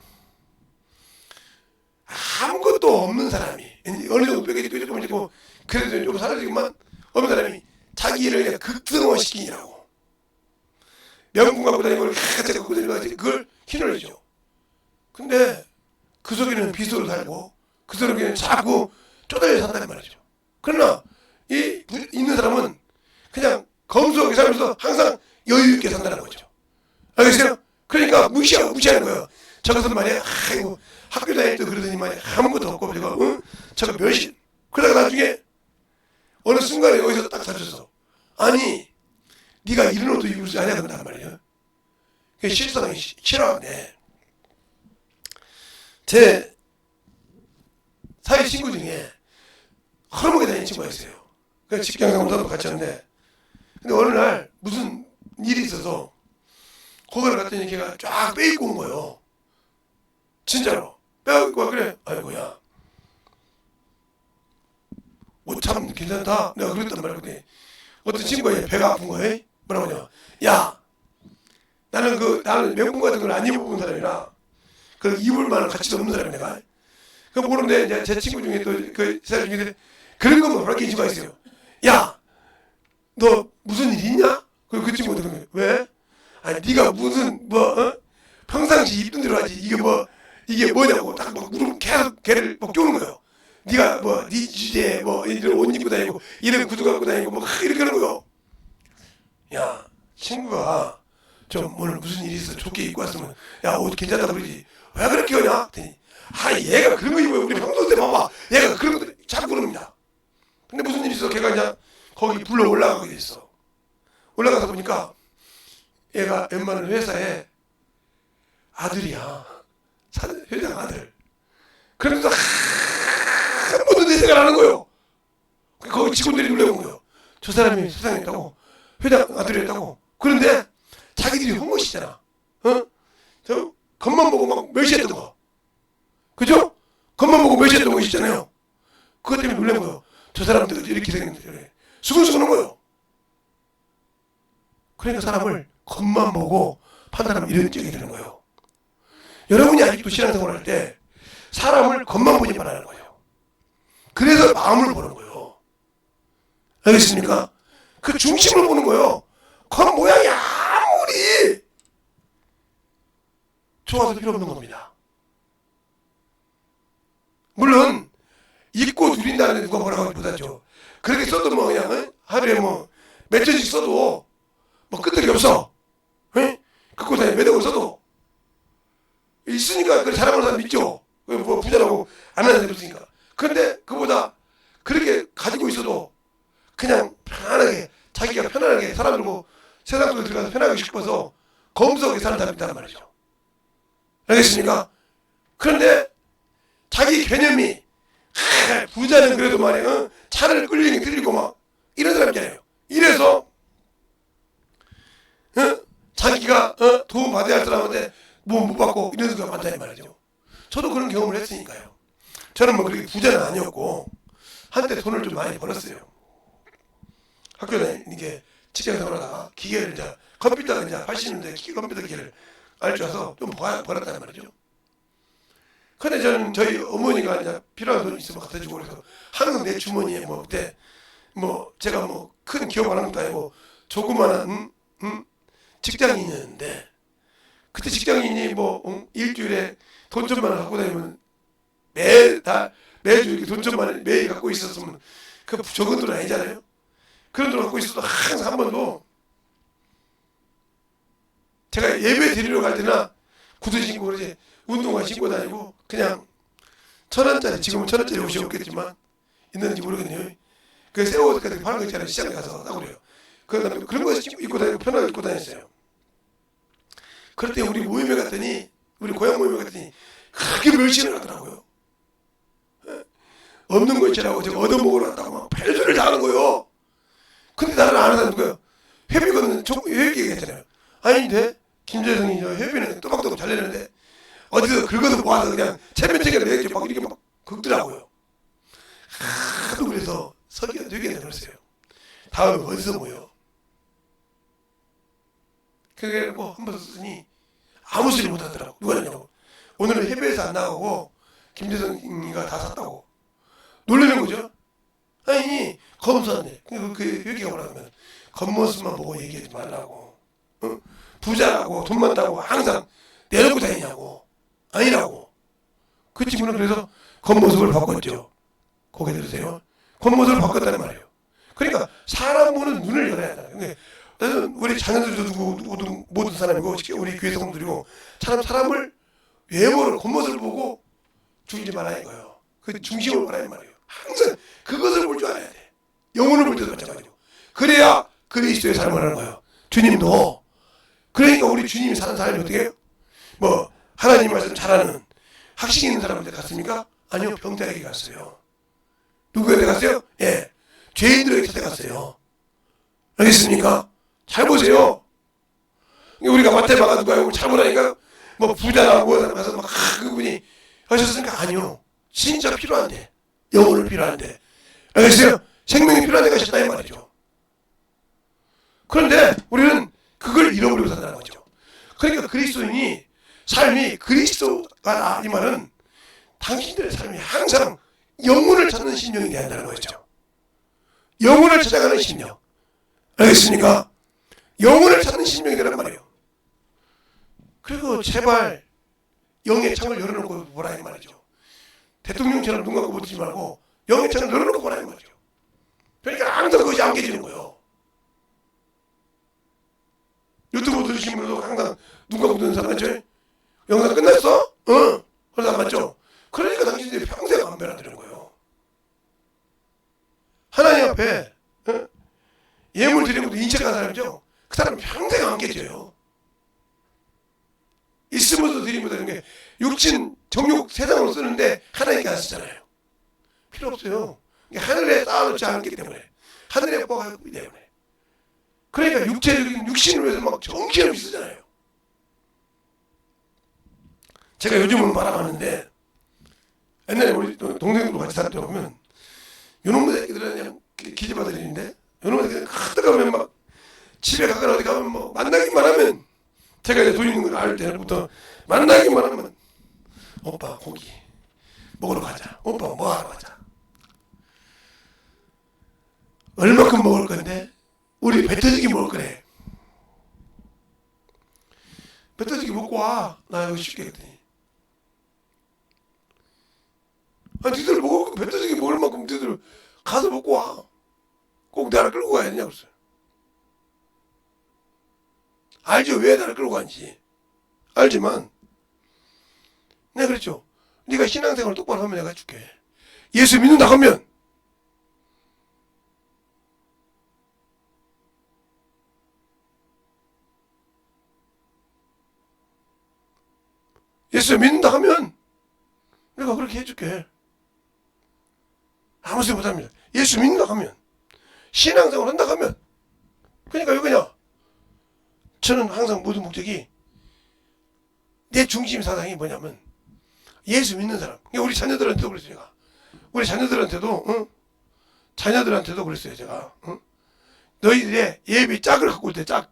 아무것도 없는 사람이 어느 정도 뼈가 있고 그래도 좀 사라지지만 어느 사람이 자기 일을 극성화시키느라고 명품 갖고 다니고 같이 갖고 다니고 그걸 휘둘리죠. 근데 그 속에는 빚으로 살고 그 속에는 자꾸 쪼달려 산다는 말이죠. 그러나 이 있는 사람은 그냥 검소하게 살면서 항상 여유 있게 산다는 거죠. 알겠어요? 그러니까 무시하는 거예요. 저것은 말이야, 아이고 학교 다닐 때 그러더니 말이야 아무것도 없고 저거 멸시. 그러다가 나중에 어느 순간에 여기서 딱 다쳤어. 아니 네가 이런 옷도 입지 않아야 된단 말이에요. 그게 실상이 싫어하네. 제 사회 친구 중에 허름하게 다니는 친구가 있어요. 그 직장생활도 같이 하는데 근데 어느 날 무슨 일이 있어서 거기를 갔더니 걔가 쫙 빼입고 온 거예요. 진짜로 빼입고 와. 그래 아이고야 뭐 참 괜찮다 내가 그랬단 말이야. 어떤 친구가 배가 아픈 거예요. 뭐라고 하냐, 야 나는 명품 같은 걸 안 입어본 사람이라 그 입을 만한 가치도 없는 사람이 내가. 그 모르는데 이제 제 친구 중에 또 그 사람 중에 그런 것만 그렇게 친구가 있어요. 야 너 무슨 일 있냐? 그 친구가 그러면 왜? 아니 네가 무슨 평상시 입던 대로 하지 이게 뭐냐고 딱 막 물으면 계속 걔를 막 쪼는 거예요. 네가 네 주제에 이런 옷 입고 다니고 이런 구두 갖고 다니고 이렇게 하는 거예요. 야 친구가 좀 오늘 무슨 일이 있어 좋게 입고 왔으면 야 옷 괜찮다 그러지 왜 그렇게 하냐? 그랬더니 얘가 그런 거 입어요. 우리 평소 때 봐봐 얘가 그런 거 자꾸 그럽니다. 근데 무슨 일이 있어? 걔가 이제 거기 불러 올라가게 됐어. 올라가서 보니까 얘가 웬만한 회사에 아들이야. 회장 아들. 그러면서 한 번도 내 생각을 안 하는 거예요. 거기 직원들이 놀래온 거예요. 저 사람이 세상에 있다고 회장 아들이었다고. 그런데 자기들이 한 것이잖아. 저 겉만 보고 막 멸시했던 거. 그죠? 겉만 보고 멸시했던 거 있잖아요. 그것 때문에 놀란 거예요. 저 사람들 이렇게 생겼는데 수근수근한 거예요. 그러니까 사람을 겉만 보고 판단하면 이런 적이 되는 거예요. 여러분이 아직도 신앙생활 할 때 사람을 겉만 보지 말라는 거예요. 그래서 마음을 보는 거예요. 알겠습니까? 그 중심을 보는 거예요. 겉 모양이 아무리 좋아서 필요 없는 겁니다. 물론 입고 누린다는 누가 뭐라고 하기보다죠. 그렇게 써도 그냥 하루에 몇 천씩 써도 끄떡이 없어. 갖고 다니 몇 억을 써도 있으니까 그 자랑하는 사람 있죠. 부자라고 안 하는 사람 있으니까. 그런데 그보다 그렇게 가지고 있어도 그냥 편안하게 자기가 편안하게 사람들고 세상 속에 들어가서 편하게 싶어서 검소하게 사는 사람이 있단 말이죠. 알겠습니까? 그런데 자기 개념이 부자는 그래도 말이야 차를 끌리고 막 이런 사람 있잖아요. 이래서 자기가 도움 받아야 할 사람한테 못 받고 이런 사람이 많다는 말이죠. 저도 그런 경험을 했으니까요. 저는 그렇게 부자는 아니었고 한때 돈을 좀 많이 벌었어요. 학교 다니게 직장 생활하다가 기계를 이제 컴퓨터가 이제 80년대 컴퓨터 기계를 알 줄 알아서 좀 벌었다는 말이죠. 근데 저는 저희 어머니가 이제 필요한 돈이 있으면 갖다 주고 그래서 항상 내 주머니에 그때 제가 큰 기업 안 하는 것도 아니고 조그마한 직장인이었는데 그때 직장인이 일주일에 돈 좀만 갖고 다니면 매주 이렇게 돈 좀만 매일 갖고 있었으면 그 적은 돈 아니잖아요. 그런 돈 갖고 있어도 항상 한 번도 제가 예배 드리러 갈 때나 구두 신고 그러지 운동화 신고 다니고 그냥 1,000원짜리, 지금은 1,000원짜리 옷이 없겠지만 있는지 모르겠네요. 그 새 옷 같은 거 파는 거 있잖아요. 시장에 가서 사고 그래요. 그런 거 입고 다니고 편하게 입고 다녔어요. 그럴 때 우리 모임에 갔더니, 우리 고향 모임에 갔더니 크게 멸치를 하더라고요. 없는 거 있잖아요. 제가 얻어먹으러 왔다고 막 별소리를 다 하는 거예요. 근데 나는 안 하는 거예요. 회비거는 회비 얘기했잖아요. 아닌데 김재성이 회비는 또박또박 잘 내는데 어디서 긁어서 모아서 그냥 체면체계를 내지 막 이렇게 막 긁더라고요. 하도 그래서 설계가 되게 그랬어요. 다음에 어디서 모여? 그게 뭐 한 번 썼으니 아무 소리 못 하더라고. 누가 했냐고. 오늘은 해외에서 안 나가고 김재성이가 다 샀다고. 놀라는 거죠. 아니 검사네. 그 얘기가 뭐라면 겉모습만 보고 얘기하지 말라고. 부자라고 돈 많다고 항상 내놓고 다니냐고. 아니라고. 그 친구는 그래서 겉모습을 바꿨죠. 고개 들으세요. 겉모습을 바꿨다는 말이에요. 그러니까 사람 보는 눈을 열어야 하잖아요. 우리 자녀들도 모든 사람이고 우리 교회 성도들이고 사람을 외모를 겉모습을 보고 죽이지 말아야 해요. 그 중심을 말하는 말이에요. 항상 그것을 볼 줄 알아야 돼. 영혼을 볼 때도 마찬가지고. 그래야 그리스도의 삶을 하는 거예요. 주님도. 그러니까 우리 주님이 사는 사람이 어떻게 해요? 뭐 하나님 말씀 잘하는 학식 있는 사람한테 갔습니까? 아니요. 병자에게 갔어요. 누구한테 갔어요? 예. 죄인들에게 찾아갔어요. 알겠습니까? 잘 보세요. 우리가 마태마가 누가 잘못하니까 뭐 부자나 뭐 가서 막 그분이 하셨으니까 아니요. 진짜 필요한데. 영혼을 필요한데. 알겠어요? 생명이 필요한데 가셨다 이 말이죠. 그런데 우리는 그걸 잃어버리고 산다는 거죠. 그러니까 그리스도인이 삶이 그리스도가 이 말은 당신들의 삶이 항상 영혼을 찾는 심령이 돼야 한다는 거죠. 영혼을 찾아가는 심령. 알겠습니까? 영혼을 찾는 심령이 되란 말이에요. 그리고 제발 영의 창을 열어놓고 보라 이 말이죠. 대통령처럼 눈 감고 보지 말고 영의 창을 열어놓고 보라 이 말이죠. 그러니까 항상 그것이 안 깨지는 거예요. 유튜브 들으신 분도 항상 눈 감고 듣는 사람 맞죠? 영상 끝났어? 응. 그러다 맞죠? 그러니까 당신들이 평생 안 변화되는 거예요. 하나님 앞에 예물 드리는 것도 인척한 사람이죠? 그 사람은 평생 안 깨져요. 있으면서 드리면서 이런 게 육신, 정욕 세상으로 쓰는데 하나님께 안 쓰잖아요. 필요 없어요. 하늘에 쌓아놓지 않기 때문에. 하늘에 뽀가 있기 때문에. 그러니까 육체적인 육신을 위해서 막 정신없이 쓰잖아요. 제가 요즘은 바라봤는데 옛날에 우리 동생들과 같이 살다 보면 요놈의 새끼들은 그냥 기집아들인데 요놈의 새끼들은 가다 가면 막 집에 가거나 어디 가면 뭐 만나기만 하면 제가 이제 돈 있는 걸 알 때부터 만나기만 하면 오빠 고기 먹으러 가자. 오빠 뭐 하러 가자. 얼마큼 먹을 건데 우리 배 터지기 먹을 거래. 배 터지기 먹고 와. 나 이거 쉽게 했더니 니들 먹을 배 터지기 먹을 만큼 니들 가서 먹고 와. 꼭 나를 끌고 가야 되냐고 그랬어요. 알죠? 왜 나를 끌고 가는지. 알지만 내가 그랬죠. 네가 신앙생활을 똑바로 하면 내가 해줄게. 예수 믿는다 하면 예수 믿는다 하면 내가 그렇게 해줄게. 아무 소리 못합니다. 예수 믿는다 하면 신앙생활 한다 하면 그러니까 이거냐. 저는 항상 모든 목적이 내 중심 사상이 뭐냐면 예수 믿는 사람. 우리 자녀들한테도 그랬어요. 제가. 우리 자녀들한테도 자녀들한테도 그랬어요. 제가. 너희들의 예비 짝을 갖고 올 때 짝.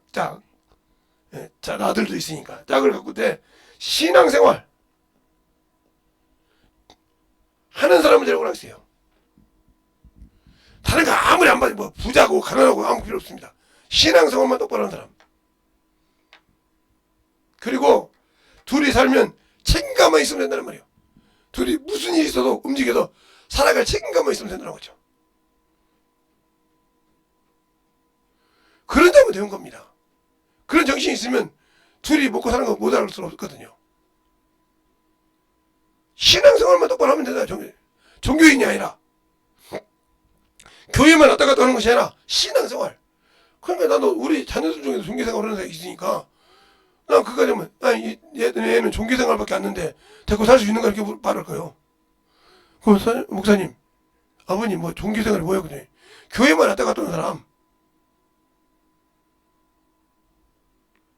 예, 아들도 있으니까 짝을 갖고 올 때 신앙생활 하는 사람을 데리고 오라세요. 다른 거 아무리 안 봐도 뭐 부자고 가난하고 아무 필요 없습니다. 신앙생활만 똑바로 하는 사람. 그리고 둘이 살면 책임감만 있으면 된다는 말이에요. 둘이 무슨 일이 있어도 움직여서 살아갈 책임감만 있으면 된다는 거죠. 그런다면 되는 겁니다. 그런 정신이 있으면 둘이 먹고 사는 거 못 알아볼 수 없거든요. 신앙생활만 똑바로 하면 된다. 종교인이 아니라 교회만 왔다 갔다 하는 것이 아니라 신앙생활. 그러니까 나도 우리 자녀들 중에도 종교생활 하는 사람이 있으니까 난 그거 되면 얘는 종교생활밖에 안 하는데 데리고 살 수 있는가 이렇게 말할 거예요. 그럼 목사님 아버님 뭐 종교생활이 뭐예요? 그냥 교회만 왔다 갔다 하는 사람,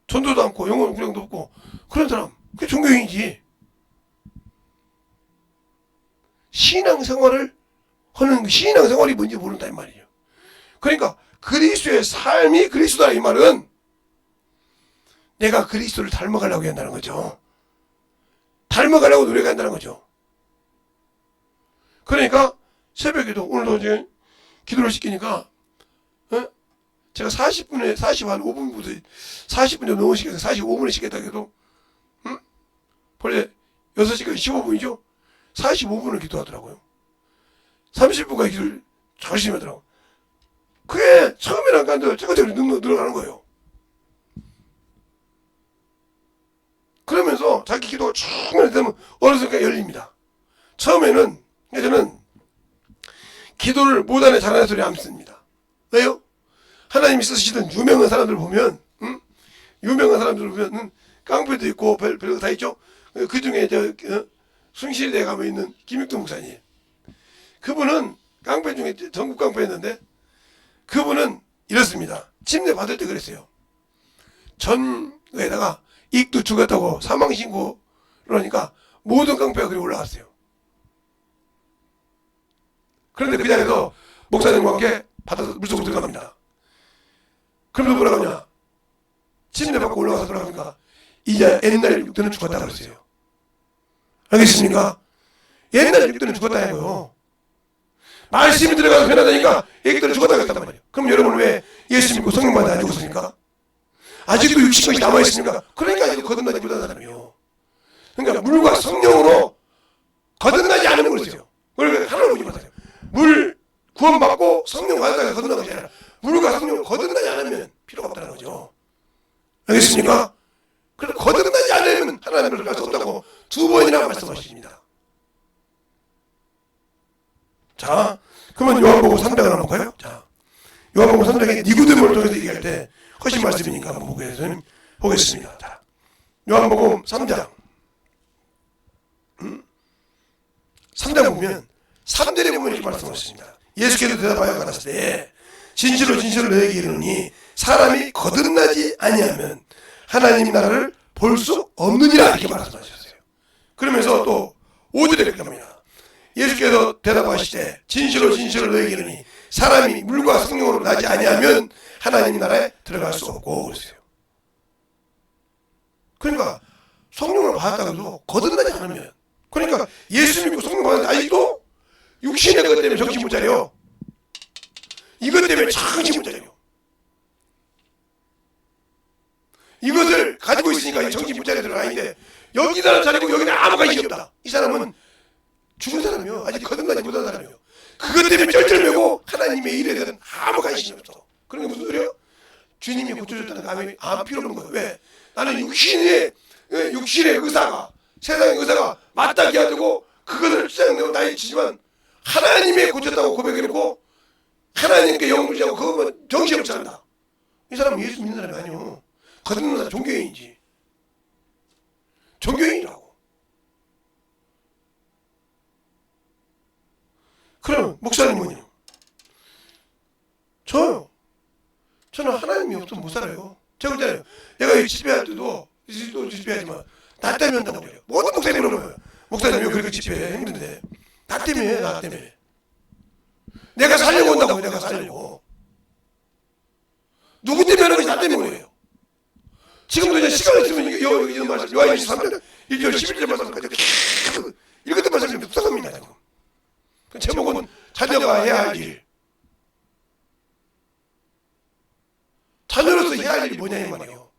전도도 않고 영어 구령도 없고 그런 사람, 그게 종교인이지. 신앙생활을 하는, 신앙생활이 뭔지 모른다 이 말이에요. 그러니까 그리스도의 삶이 그리스도다 이 말은 내가 그리스도를 닮아가려고 한다는 거죠. 닮아가려고 노력한다는 거죠. 그러니까 새벽에도 오늘도 이제 기도를 시키니까 제가 40분에 45분부터 40분 정도 넘어 시켜서 45분에 시켰다 해도 원래 6시까지 15분이죠. 45분을 기도하더라고요. 30분까지 기도를 열심히 하더라고요. 그게 처음이란 간도 차근차근 늘어가는 거예요. 그러면서 자기 기도가 충분히 되면 어느 순간 열립니다. 처음에는 저는 기도를 못하는 잘하는 소리 안 씁니다. 왜요? 하나님이 쓰시던 유명한 사람들 보면 유명한 사람들 보면 깡패도 있고 별거 다 있죠. 그 중에 숭실대에 가면 있는 김익동 목사님, 그분은 깡패 중에 전국 깡패였는데 그분은 이렇습니다. 침례 받을 때 그랬어요. 전에다가 익도 죽었다고 사망신고 그러니까 모든 깡패가 그리 올라갔어요. 그런데 그 자리에서 목사님과 함께 받아서 물속으로 들어갑니다. 그러면 뭐라고 하냐, 침례 받고 올라가서 들어가니까 이제 옛날 육도는 죽었다고 그랬어요. 알겠습니까? 옛날 육도는 죽었다고요. 말씀이 들어가서 변하다니까 애기들은 죽었다고 했단 말이에요. 그럼 여러분 왜 예수 믿고 성령 받아 안 죽었습니까? 아직도 육신이 남아있습니까? 그러니까 아직도 거듭나지 못한 사람이요. 그러니까 물과 성령으로 거듭나지 않은 걸 있어요. 그걸 하나로 보지 마세요. 물 구원받고 성령 받았다가 거듭난 것이 아니라 물과 성령으로 거듭나지 않으면 필요가 없다는 거죠. 알겠습니까? 그래서 거듭나지 않으면 하나님을 들어갈 수 없다고 2번이나 말씀하십니다. 자, 그러면 요한복음 3장을 한번 볼까요? 자, 요한복음 3장에 니고데모를 통해서 얘기할 때 하신 말씀이니까 한번 보겠습니다. 자, 요한복음 3장 3장 보면 3절에 보면 이렇게 말씀하셨습니다. 예수께서 대답하여 가라사대 진실로 진실로 너희에게 이르노니 사람이 거듭나지 아니하면 하나님 나라를 볼 수 없느니라 이렇게 말씀하셨어요. 그러면서 또 5절에 이렇게 합니다. 예수께서 대답하시되 진실로 진실로 너희에게 이르노니 사람이 물과 성령으로 나지 아니하면 하나님 나라에 들어갈 수 없고 그랬어요. 그러니까 성령을 받았다고 거듭나지 않으면, 그러니까 예수 믿고 성령 받았는데 아직도 육신의 것 때문에 정신 못 차려. 이것 때문에 정신 못 차려. 이것을 가지고 있으니까 정신 못 차려 들어가는데 여기다는 차리고 여기는 아무 관심이 없다. 이 사람은 죽은 사람이요. 아직 거듭나지 못한 사람이요. 그것 때문에 쩔쩔매고 하나님의 일에 대한 아무 관심이 없어. 그런 게 무슨 소리예요? 주님이 고쳐줬다는 감이 아무 필요 없는 거예요. 왜? 나는 육신의 의사가, 세상의 의사가 맞다게 하고 그것을 시작내고 나이 치지만 하나님의 고쳤다고 고백해놓고 하나님께 영을 주자고 그것만 정신없이 산다. 이 사람은 예수 믿는 사람이 아니요. 거듭난 사람 종교인이지. 종교인이라고. 그럼 목사님 뭐냐? 저는 하나님이 없으면 못 살아요. 제가 그랬잖아요. 내가 이 집회할 때도 집회하지만 나 때문에 한다고 그래요. 모든 목사님이 물어봐요. 목사님 왜 그렇게 집회해? 힘든데. 나 때문에 나 때문에. 내가 살려고 한다고. 내가 살려고. 누구 때문에 하는 것이 나 때문이에요. 지금도 이제 시간 있으면 이런 말씀 요한 23장 1절 11절 말씀까지 계속 읽었던 말씀이 묵상합니다. 지금. 그 제목은 자녀가 해야 할 일. 자녀로서 해야 할 일이 뭐냐 이 말이에요.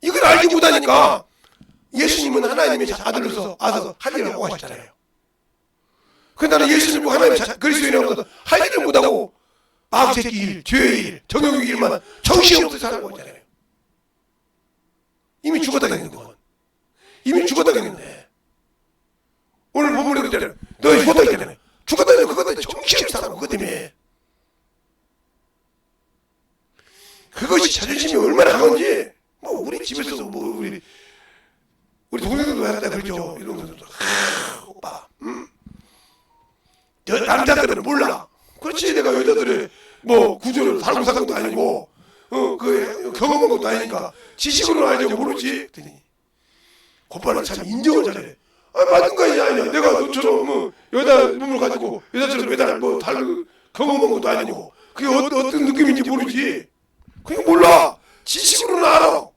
이걸 알지 못하니까 예수님은 하나님의 아들로서 와서 할 일을 하고 하셨잖아요. 근데 나는 예수님과 하나님의 그리스도인으로서 할 일을 못하고 마귀새끼 일, 죄의 일, 정욕의 일만 정신없이 살아가고 있잖아요. 이미 죽었다 했는 건. 이미 죽었다 했는데 오늘 본문에 그랬잖아요. 너 죽었다 했잖아요. 죽었다 했는데 그것 때문에 정신없이 살아가고 그것 때문에. 그것이 자존심이 얼마나 강한지 뭐 우리 집에서 뭐 우리 동생들도 하다 그러죠. 이런 것들도 오빠 남자들은 몰라. 그렇지. 내가 여자들의 뭐 구조를 살고 산 것도 아니고 그 경험한 것도 아니니까 지식으로는 알지 모르지. 곧바로 참 인정을 잘해. 맞은 거야 아니야. 내가 너처럼 여자 몸을 가지고 여자처럼 매달 뭐 경험한 것도 아니고 그게 어떤 느낌인지 모르지. 그냥 몰라. 지식으로는 알아.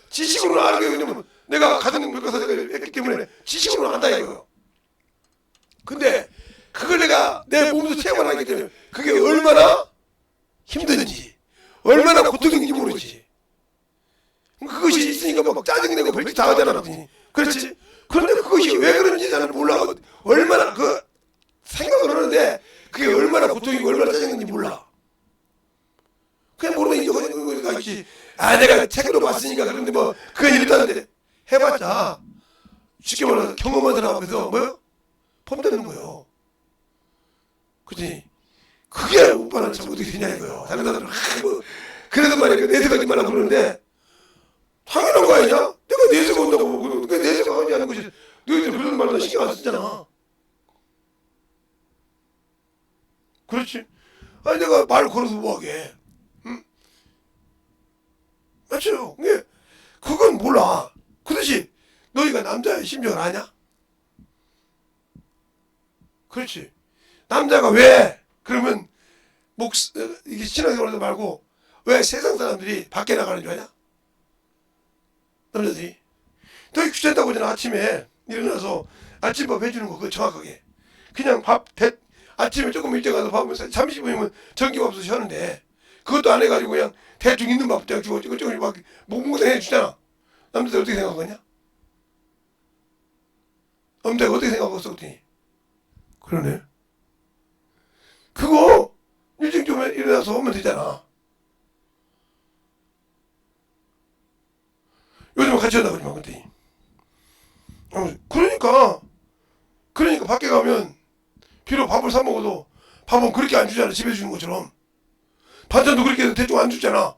지식으로는 알게. 왜냐면 내가 가정 교과서를 했기 때문에 지식으로는 안다 이거요. 근데 그걸 내가 내 몸에서 체험을 하기 때문에 그게 얼마나 힘든지 얼마나 고통인지 모르지. 그것이 있으니까 막 짜증내고 별짓 다 하잖아. 그렇지. 그런데 그것이 왜 그런지 나는 몰라. 얼마나 그 생각을 하는데 그게 얼마나 고통이고 얼마나 짜증인지 몰라. 그냥 모르면 이거 있지. 내가 책으로 봤으니까 그런데 뭐 그건 이렇다는데 해봤자 쉽게 말해서 경험한 사람 앞에서 뭐요? 폼되는 거예요. 그치? 그게 오빠는 참 어떻게 되냐 이거요. 다른 사람들은 뭐 그래서 말이야 내세가지 말라고 그러는데 당연한 거 아니냐? 내가 내세가 온다고 그러니까 내세가 하지 않은 것이 너희들 그런 말도 신경 안 쓰잖아. 그렇지? 아니 내가 말 걸어서 뭐하게. 맞죠? 그건 몰라. 그렇지. 너희가 남자의 심정을 아냐? 그렇지. 남자가 왜 그러면 이게 신앙생활도 말고 왜 세상 사람들이 밖에 나가는 줄 아냐? 남자들이 되게 귀찮다고 하잖아. 아침에 일어나서 아침밥 해주는 거 그거 정확하게 그냥 아침에 조금 일찍 가서 밥을 30분이면 전기가 없어서 하는데 그것도 안 해가지고 그냥 대충 있는 밥 그냥 주고 이것저것 막 몽롱 해주잖아. 남자들 어떻게 생각하냐? 남자가 어떻게 생각하겠어? 어떻게? 그러네. 그거 일찍 좀 일어나서 하면 되잖아. 요즘 같이 한다 그러지만 그때. 그러니까 밖에 가면 비록 밥을 사 먹어도 밥은 그렇게 안 주잖아. 집에서 주는 것처럼. 반찬도 그렇게 대충 안 주잖아.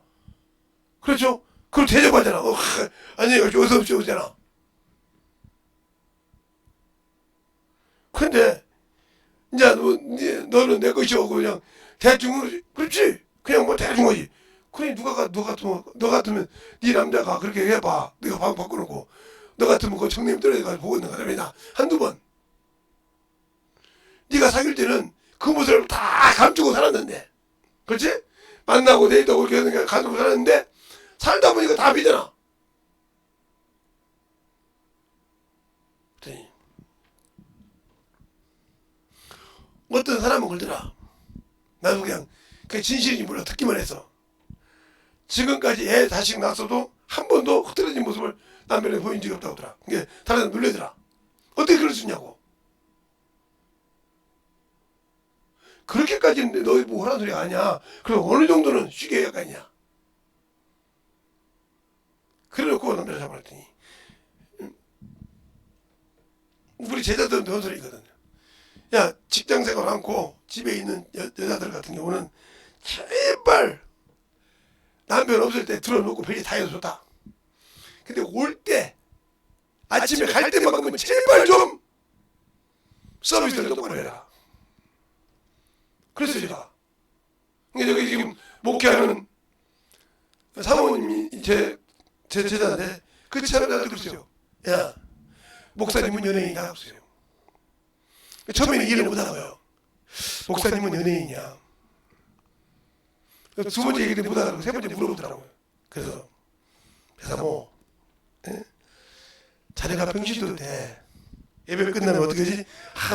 그렇죠? 그걸 대접하잖아. 아니 어서 오십시오 오잖아. 근데 이제 너는 내 것이오 그냥 대충 그렇지. 그냥 뭐 대충 하지. 그래 너 같으면 네 남자가 그렇게 해봐. 네가 밥 바꿔놓고 너 같으면 그 청림 떨어져가지고 보고 있는 거야. 한두 번. 네가 사귈 때는 그 모습을 다 감추고 살았는데, 그렇지? 만나고 데이트하고 이렇게 하는 감추고 살았는데 살다 보니까 다 비잖아. 어떤 사람은 그러더라. 나도 그냥 그게 진실인지 몰라 듣기만 해서 지금까지 애 자식 낳았어도 한 번도 흐트러진 모습을 남편에 보인 적이 없다고 하더라. 그게 다른 사람 놀래더라. 어떻게 그럴 수 있냐고. 그렇게까지는 너희 뭐 하라는 소리 아니야. 그리고 어느 정도는 쉬게 해야 하냐. 그래놓고 남자를 잡아놨더니 우리 제자들은 배운 소리거든. 야 직장생활 않고 집에 있는 여자들 같은 경우는 제발 남편 없을 때 들어놓고 별일 다 해서 좋다. 근데 올 때 아침에 갈 때만큼은 제발 좀 서비스를 똑바로 해라. 그래서 제가 저기 지금 목회하는 사모님이 제 제자인데 그 사람한테 그러세요. 야 목사님은 연예인이다 그러세요. 처음에는 이해를 못하고요. 목사님은 연예인이야. 두 번째 얘기를 못하고 세 번째 물어보더라고요. 그래서 사모 자네가 병실도 돼. 예배 끝나면 어떻게 하지?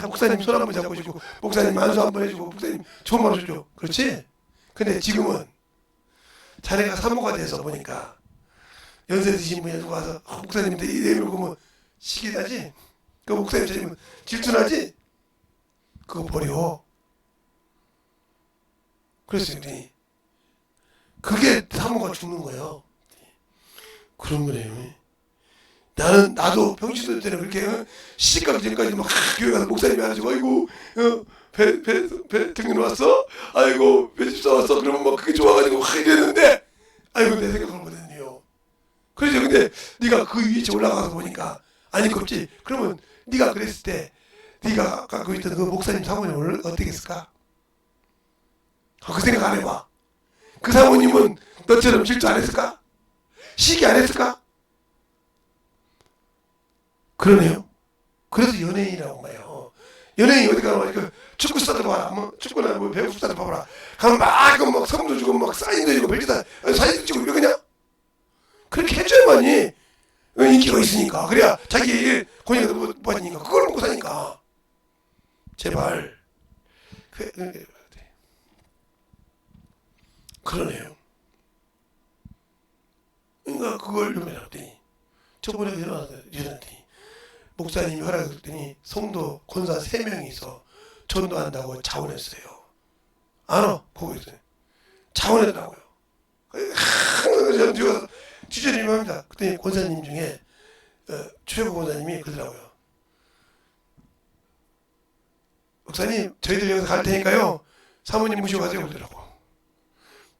목사님 손 한번 잡고 해주고 목사님 만수 한번 해주고 목사님 좋은 말 해주죠. 그렇지? 근데 지금은 자네가 사모가 돼서 보니까 연세 드신 분이 누가 와서 목사님인데 이름을 보면 시기하지? 그 목사님 저지면 질투나지? 그거 버려. 그래서 그게 사모가 죽는 거예요. 그런 거네요. 나도 병신들 때는 그렇게 시집가기 전까지 막 교회 가서 목사님이 와가지고 아이고 배 등록 왔어? 아이고 배집사 왔어? 그러면 막 그게 좋아가지고 확 이랬는데 아이고 내 생각을 못했네요. 그래서 근데 네가 그 위치에 올라가서 보니까 아니 그렇지. 그러면 네가 그랬을 때 네가 갖고 있던 그 목사님 사모님을 어떻게 했을까? 그 생각 안 해봐. 그 사모님은 너처럼 질투 안 했을까? 시기 안 했을까? 그러네요. 그래서 연예인이라고 해요. 연예인이 어디 가면 그 축구 스타들 봐라. 뭐 축구나 뭐 배구 스타들 봐라. 가면 막 선물 주고 막 사인도 주고 별짓다 사진 찍고 왜 그냥 그렇게 해줘야만이 인기가 있으니까. 그래야 자기 권위가 못 받으니까 그걸 먹고 사니까. 제발. 그러네요. 그러니까 그걸 요매놨더니 저번에 일어났더니 목사님이 허락했더니 성도 권사 3명이서 전도한다고 자원했어요. 알아? 보고 있어요. 자원했다고요. 항상 제가 주제님 합니다. 그때 권사님 중에 최고 권사님이 그러더라고요. 목사님 저희들 여기서 갈 테니까요 사모님 모시고 가세요 그러더라고.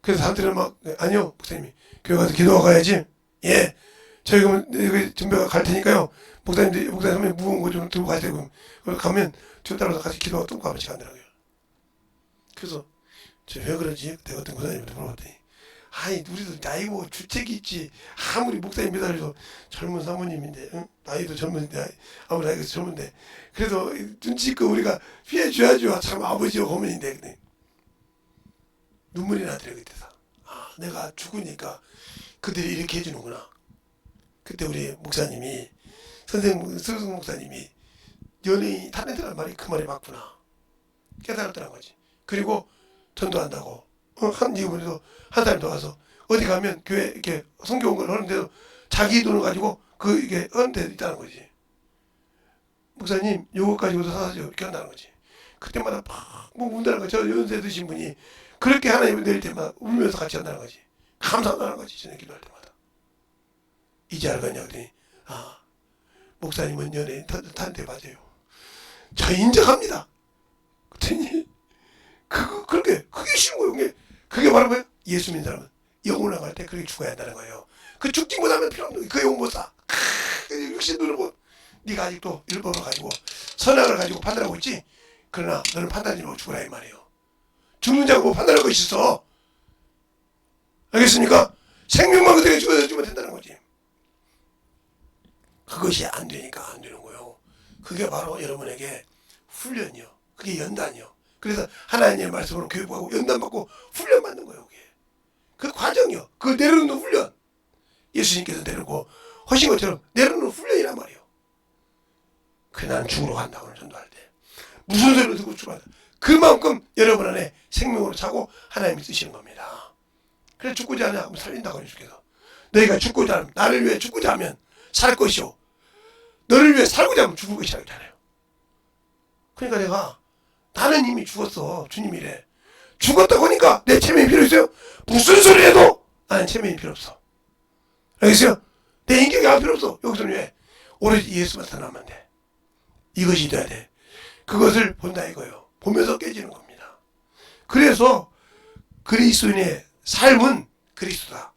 그래서 사람들은 막 아니요 목사님이 교회 가서 기도하고 가야지. 예 저희 그러면 여기 준비가 갈 테니까요 목사님 선배님 무거운 거 좀 들고 가세요. 그럼 가면 저 따라서 같이 기도하고 또 가면 시간더라고요. 그래서 저 왜 그러지? 그때 어떤 권사님한테 물어봤더니 아이 우리도 나이 뭐 주책이 있지. 아무리 목사님 매달려도 젊은 사모님인데 응? 나이도 젊은데 아무리 나이가 젊은데 그래도 눈치껏 우리가 피해줘야죠. 참 아버지와 어머니인데 그래. 눈물이 나더래 그때서. 아 내가 죽으니까 그들이 이렇게 해주는구나. 그때 우리 목사님이 스승 목사님이 연예인이 타는데란 말이 그 말이 맞구나 깨달았더란 거지. 그리고 전도한다고 이번에도 한 사람도 와서 어디 가면 교회 이렇게 성교 온 걸 하는데도 자기 돈을 가지고 그 이게 하는 데 있다는 거지. 목사님 요거 가지고도 사서 이렇게 한다는 거지. 그때마다 막 운다는 거지. 저 연세 드신 분이 그렇게 하나님을 내릴 때마다 울면서 같이 한다는 거지. 감사한다는 거지. 저녁 기도할 때마다. 이제 알겠냐 그랬더니 아 목사님은 연예인 타는데 맞아요. 저 인정합니다. 그랬더니 그게 쉬운 거예요. 그게 바로 뭐예요? 예수 믿는 사람은 영혼을 나갈 때 그렇게 죽어야 한다는 거예요. 그 죽지 못하면 필요 없는 거예요. 그 영혼 못 사. 육신 누르고 네가 아직도 율법을 가지고 선악을 가지고 판단하고 있지. 그러나 너는 판단하지 말고 죽으라 이 말이에요. 죽는 자가 뭐 판단할 것이 있어. 알겠습니까? 생명만 그대로 죽어주면 된다는 거지. 그것이 안 되니까 안 되는 거예요. 그게 바로 여러분에게 훈련이요. 그게 연단이요. 그래서 하나님의 말씀으로 교육하고 연단받고 훈련받는 거예요. 그게. 그 과정이요. 그걸 내려놓는 훈련. 예수님께서 내려놓고 하신 것처럼 내려놓는 훈련이란 말이에요. 그래 난 죽으러 간다 오늘 전도할 때. 무슨 소리를 듣고 죽어야 돼. 그만큼 여러분 안에 생명으로 차고 하나님이 쓰시는 겁니다. 그래 죽고자 하냐 하면 살린다고 예수께서. 너희가 죽고자 하면 나를 위해 죽고자 하면 살 것이요. 너를 위해 살고자 하면 죽을 것이라고 했잖아요. 그러니까 내가 나는 이미 죽었어. 주님이래. 죽었다고 하니까 내 체면이 필요 있어요? 무슨 소리 해도 나는 체면이 필요 없어. 알겠어요? 내 인격이 안 필요 없어. 여기서는 왜? 오로지 예수만 나타나면 돼. 이것이 돼야 돼. 그것을 본다 이거예요. 보면서 깨지는 겁니다. 그래서 그리스도인의 삶은 그리스도다.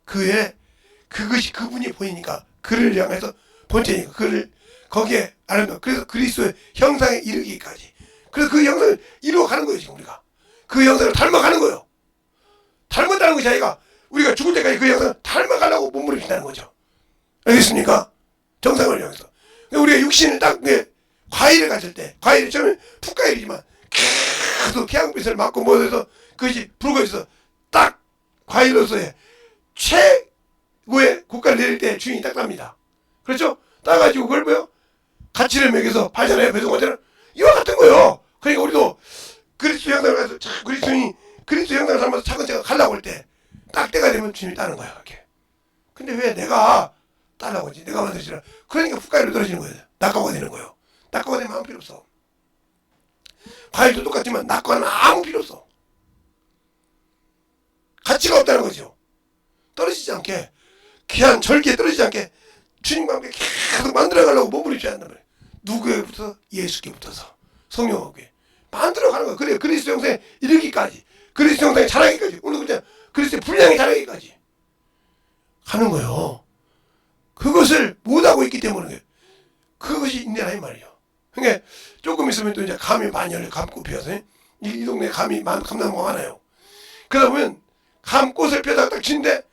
그것이 그분이 보이니까 그를 향해서 본체니까 그를 거기에 아름다워. 그래서 그리스도의 형상에 이르기까지. 그래서 그 형상을 이루어가는 거예요 지금 우리가. 그 형상을 닮아가는 거예요. 닮았다는 것이 아니라 우리가 죽을 때까지 그 형상을 닮아가려고 몸부림친다는 거죠. 알겠습니까? 정상을 향해서. 그러니까 우리가 육신을 딱 과일을 가질 때 과일이 처음에 풋과일이지만 계속 태양빛을 맞고 뭐해서 그것이 붉어져서 딱 과일로서의 최고의 고가를 내릴 때 주인이 딱 납니다. 그렇죠? 따가지고 그걸 뭐요? 가치를 매겨서 팔잖아요. 배송하잖아요. 이와 같은 거요. 그러니까 우리도 그리스도 형상을 가서 그리스도 형상을 닮아서 차근차근 가려고 할 때 딱 때가 되면 주님이 따는 거야. 그렇게. 근데 왜 내가 따라오지? 내가 만들지라. 그러니까 훅가위로 떨어지는 거예요. 낙하가 되는 거예요. 낙하가 되면 아무 필요 없어. 과일도 똑같지만 낙하는 아무 필요 없어. 가치가 없다는 거죠. 떨어지지 않게, 귀한 절기에 떨어지지 않게 주님과 함께 계속 만들어가려고 몸을 입혀야 한단 말이에요. 누구에게 붙어서? 예수께 붙어서 성령에게 만들어가는 거예요. 그래 그리스도 형상에 이르기까지, 그리스도 형상에 자라기까지, 오늘 그냥 그리스도의 분량에 자라기까지 하는 거예요. 그것을 못하고 있기 때문에 그것이 인내라 이 말이에요. 그러니까 조금 있으면 또 이제 감이 많이 열려. 감꽃 피어서 이 동네 감이 감나무가 많아요. 그러다 보면 감꽃을 펴다가 딱 치는데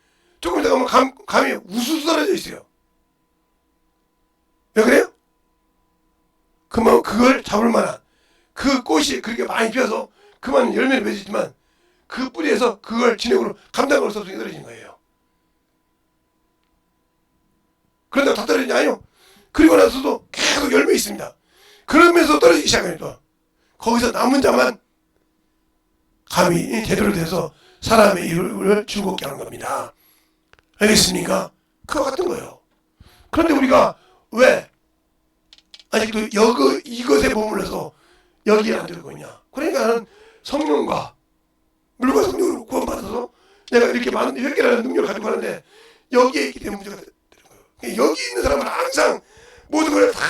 조금 있다 가면 감이 우수수 떨어져 있어요. 왜 그래요? 그걸 잡을 만한 그 꽃이 그렇게 많이 피어서 그만 열매를 맺었지만 그 뿌리에서 그걸 진액으로 감당을 써서 떨어지는 거예요. 그런다고 다 떨어지냐? 아니요. 그리고 나서도 계속 열매 있습니다. 그러면서 떨어지기 시작하니까 거기서 남은 자만 감이 제대로 돼서 사람의 이름을 즐겁게 하는 겁니다. 알겠습니까? 그와 같은 거예요. 그런데 우리가 왜 아직도 이것에 머물러서 여기에 안 들고 있냐? 그러니까 성령과 물과 성령으로 구원받아서 내가 이렇게 많은 회개라는 능력을 가지고 가는데 여기에 있기 때문에 문제가 되는 거예요. 여기 있는 사람은 항상 모든 걸 다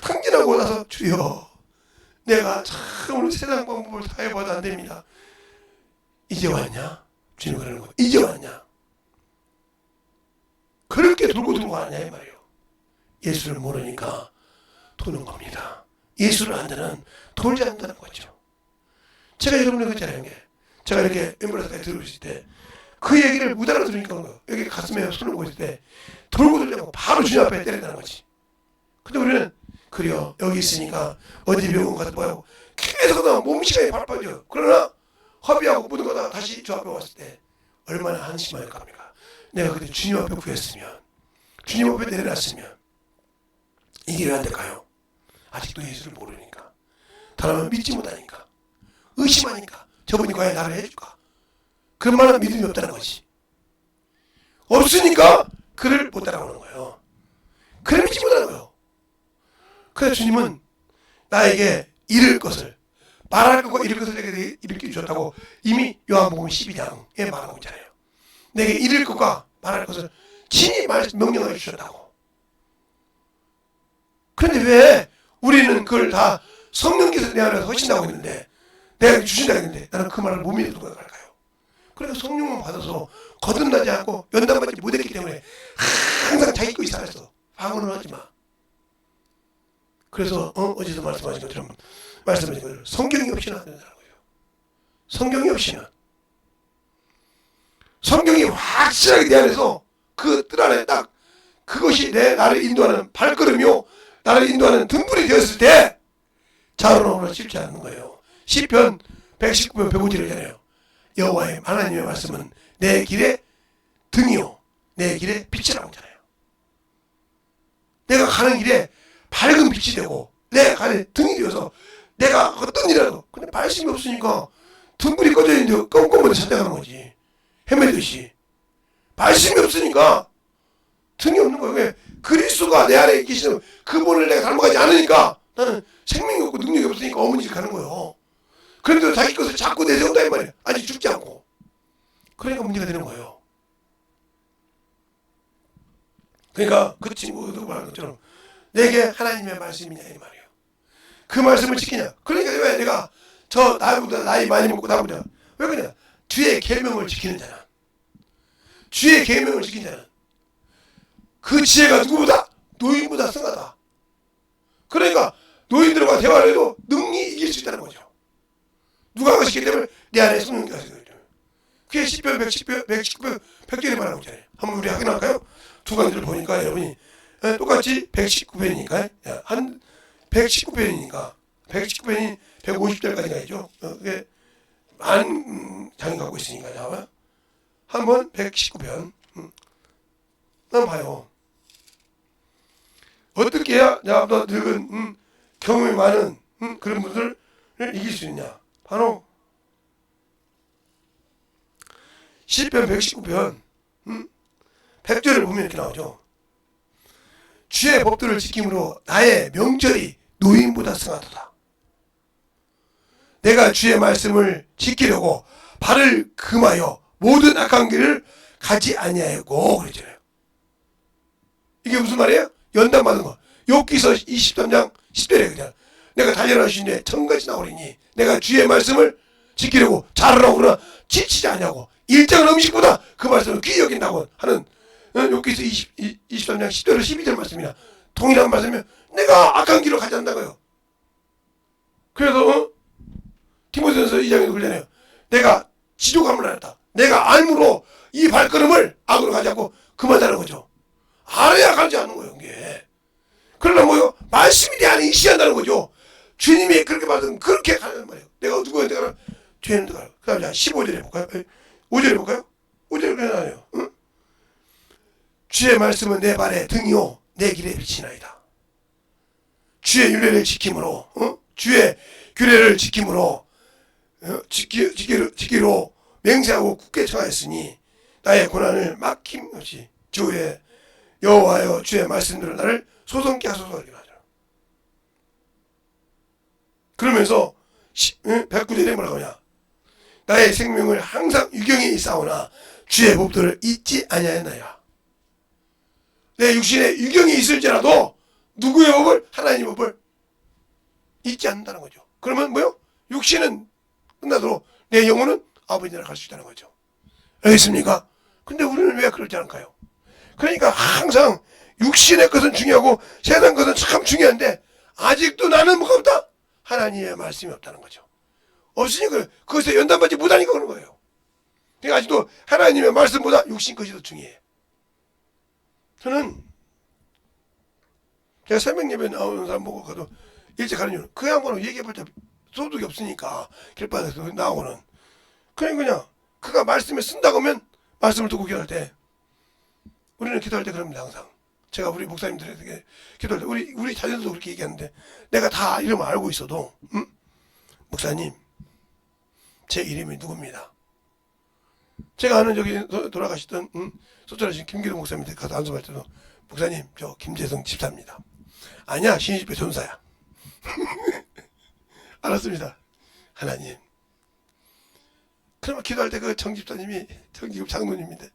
탕진하고 나서 주여 내가 참 오늘 세상 방법을 다 해봐도 안 됩니다. 이제 왔냐? 주님 그러는 거예요. 이제 왔냐? 그렇게 돌고 왔냐 이 말이에요. 예수를 모르니까 도는 겁니다. 예수를 안다는 돌지 않는다는 거죠. 제가 여러분에게 그랬잖아요. 제가 이렇게 엠브라스까지 들어오실 때 그 얘기를 못 알아들으니까 그런 거예요. 여기 가슴에 손을 얹을 때 돌고 돌려고 바로 주님 앞에 때린다는 거지. 근데 우리는 그래요. 여기 있으니까 어디 병원 가서 뭐하고 계속 몸시간이 바빠져요. 그러나 허비하고 모든 거 다 다시 저 앞에 왔을 때 얼마나 한심할 겁니까? 내가 그때 주님 앞에 구했으면, 주님 앞에 내려놨으면 이게 왜 안 될까요? 아직도 예수를 모르니까, 다른 믿지 못하니까, 의심하니까 저분이 과연 나를 해줄까? 그런 만한 믿음이 없다는 거지. 없으니까 그를 못 따라오는 거예요. 그를 믿지 못하는 거예요. 그래서 주님은 나에게 이룰 것을, 말할 것과 이룰 것을 내게 이렇게 주셨다고 이미 요한복음 12장에 말하고 있잖아요. 내게 이룰 것과 말할 것을 친히 명령해 주셨다고. 그런데 왜 우리는 그걸 다 성령께서 내 안에서 하신다고 했는데, 내가 주신다고 했는데 나는 그 말을 못 믿는 거야 갈까요? 그래서 성령만 받아서 거듭나지 않고 연단받지 못했기 때문에 항상 자기 것이 살았어. 방언을 하지 마. 그래서 어제도 말씀하신 것처럼 성경이 없이는 안 된다는 거예요. 성경이 없이는, 성경이 확실하게 내 안에서 그 뜰 안에 딱 그것이 나를 인도하는 발걸음이요 나를 인도하는 등불이 되었을 때 자로는 쉽지 않는 거예요. 시편 119편 105절이잖아요. 여호와의 하나님의 말씀은 내 길에 등이요 내 길에 빛이라고 하잖아요. 내가 가는 길에 밝은 빛이 되고 내 가는 등이 되어서 내가 어떤 일이라도, 근데 말씀이 없으니까 등불이 꺼져 있는데 껌껌하게 찾아가는 거지. 헤매듯이. 말씀이 없으니까 등이 없는 거예요. 왜? 그리스도가 내 안에 계시는 그분을 내가 닮아가지 않으니까 나는 생명이 없고 능력이 없으니까 어머니 집 가는 거예요. 그런데도 자기 것을 자꾸 내세운다 이 말이에요. 아직 죽지 않고. 그러니까 문제가 되는 거예요. 그러니까 그 친구도 말한 것처럼 내게 하나님의 말씀이냐 이 말이에요. 그 말씀을 지키냐. 그러니까 왜 내가 나보다 나이 많이 먹고 나보다 왜 그러냐. 주의 계명을 지키는 자는, 주의 계명을 지키는 자는 그 지혜가 누구보다? 노인보다 승하다. 그러니까 노인들과 대화를 해도 능히 이길 수 있다는 거죠. 누가 하시기 때문에 내 안에 성령께서 하시는 거죠. 그게 10편, 119편, 100절에 말하고 있잖아요. 한번 우리 확인할까요? 두 강들을 보니까 여러분이 똑같이 119편이니까 한 119편이니까 119편이 150절까지가 있죠. 그게 만 장이 갖고 있으니까 한번 119편 한번 봐요. 어떻게 해야 나보다 늙은 경험이 많은 그런 분들을 이길 수 있냐. 바로 시편 119편 100절을 보면 이렇게 나오죠. 주의 법도를 지킴으로 나의 명절이 노인보다 승하도다. 내가 주의 말씀을 지키려고 발을 금하여 모든 악한 길을 가지 아니하였고 그랬잖아요. 이게 무슨 말이에요? 연단 받은 거. 욥기서 23장 10절에 그냥 내가 달려나시니 천같이 나오리니 내가 주의 말씀을 지키려고 잘하라고 그러나 지치지 아니하고 일정한 음식보다 그 말씀을 귀히 여긴다고 하는 욥기서 23장 10절 12절 말씀이나 동일한 말씀이면 내가 악한 길을 가지 않는다고요. 그래서 디모데전서 2장에도 그러잖아요. 내가 지족함을 하였다. 내가 알므로 이 발걸음을 악으로 가지 않고 그만하는 거죠. 알아야 가지 않는 거예요. 이게. 그러나 뭐요? 말씀이 내 안에 이시한다는 거죠. 주님이 그렇게 받은 그렇게 가는 말이에요. 내가 누구한테 가라? 죄인한테 가라. 그 다음에 15절에 볼까요? 5절에 볼까요? 5절에 그냥 나와요. 응? 주의 말씀은 내 발의 등이요 내 길에 비치나이다. 주의 윤례를 지킴으로 주의 규례를 지킴으로 지키로 맹세하고 굳게 청하였으니 나의 고난을 막힘없이 주의 여호와여 주의 말씀대로 나를 소성케 하소서 이렇게 하죠. 그러면서 109절에 뭐라고 하냐? 나의 생명을 항상 유경에 있사오나 주의 법도를 잊지 아니하였나이다. 내 육신에 유경이 있을지라도 누구의 법을? 하나님의 법을 잊지 않는다는 거죠. 그러면 뭐요? 육신은 끝나도록 내 영혼은 아버지 나라 갈 수 있다는 거죠. 알겠습니까? 근데 우리는 왜 그러지 않을까요? 그러니까 항상 육신의 것은 중요하고 세상 것은 참 중요한데 아직도 나는 뭐가 없다? 하나님의 말씀이 없다는 거죠. 없으니까 그것에 연단받지 못하니까 그런 거예요. 그러니까 아직도 하나님의 말씀보다 육신 것이 더 중요해. 저는 제가 새벽 예배 나오는 사람 보고 가도 일찍 가는 이유는 그 양반은 얘기해봤자 소득이 없으니까 길바닥에서 나오고는 그냥 그가 말씀에 쓴다고 하면 말씀을 듣고 기도할 때 우리는 기도할 때 그럽니다. 항상 제가 우리 목사님들에게 기도할 때 우리 자녀들도 그렇게 얘기하는데 내가 다 이름을 알고 있어도 목사님 제 이름이 누굽니다. 제가 아는 저기 돌아가시던 소천하신 김기동 목사님한테 가서 안수할 때도 목사님 저 김재성 집사입니다. 아니야 신입회 전사야. 알았습니다. 하나님. 그러면 기도할 때 그 정집사님이 정기급 장로님인데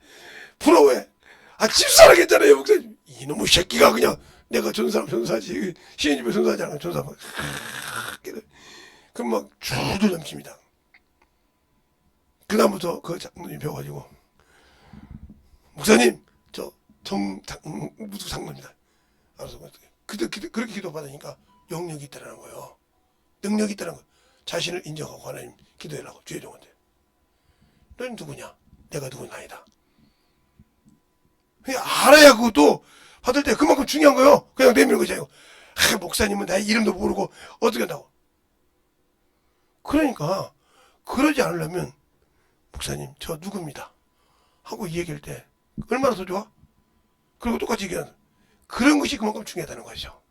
부러워해. 아 집사라 했잖아요 목사님. 이놈의 새끼가 그냥 내가 전사하면 전사지 신입회 전사하지 않으면 전사하면 그럼 막 줄줄 넘칩니다. 그 다음부터 그 장로님 배워가지고 목사님 저 무슨 장로입니다. 알아서 그렇게 기도 받으니까 영역이 있다는 거예요. 능력이 있다는 거예요. 자신을 인정하고 하나님 기도해라고 주의종한테. 너는 누구냐? 내가 누구나이다. 알아야 그것도 받을 때 그만큼 중요한 거예요. 그냥 내미는 거지. 목사님은 나의 이름도 모르고 어떻게 한다고. 그러니까 그러지 않으려면 목사님 저 누구입니다 하고 이 얘기할 때 얼마나 더 좋아? 그리고 똑같이 얘기하는 그런 것이 그만큼 중요하다는 거죠.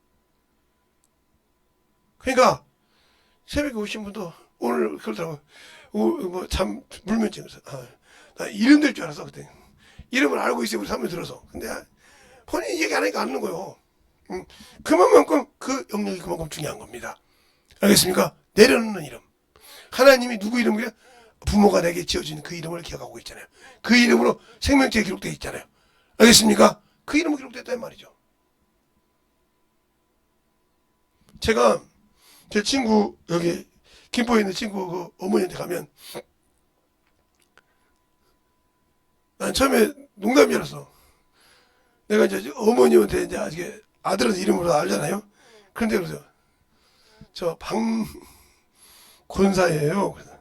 그러니까 새벽에 오신 분도 오늘 그러더라고요. 뭐참 불면증에서 나 이름 될 줄 알았어 그때. 이름을 알고 있어요 우리 사람이 들어서. 근데 본인이 얘기 안 하니까 아는 거예요. 그만큼 그 영역이 그만큼 중요한 겁니다. 알겠습니까? 내려놓는 이름. 하나님이 누구 이름이래? 부모가 내게 지어준 그 이름을 기억하고 있잖아요. 그 이름으로 생명체에 기록되어 있잖아요. 알겠습니까? 그 이름은 기록됐다는 말이죠. 제가 제 친구 여기 김포에 있는 친구 그 어머니한테 가면 난 처음에 농담이 알았어. 내가 이제 어머니한테 이제 아직 아들한테 이름으로 알잖아요. 그런데 그러죠. 저 방권사예요. 그래서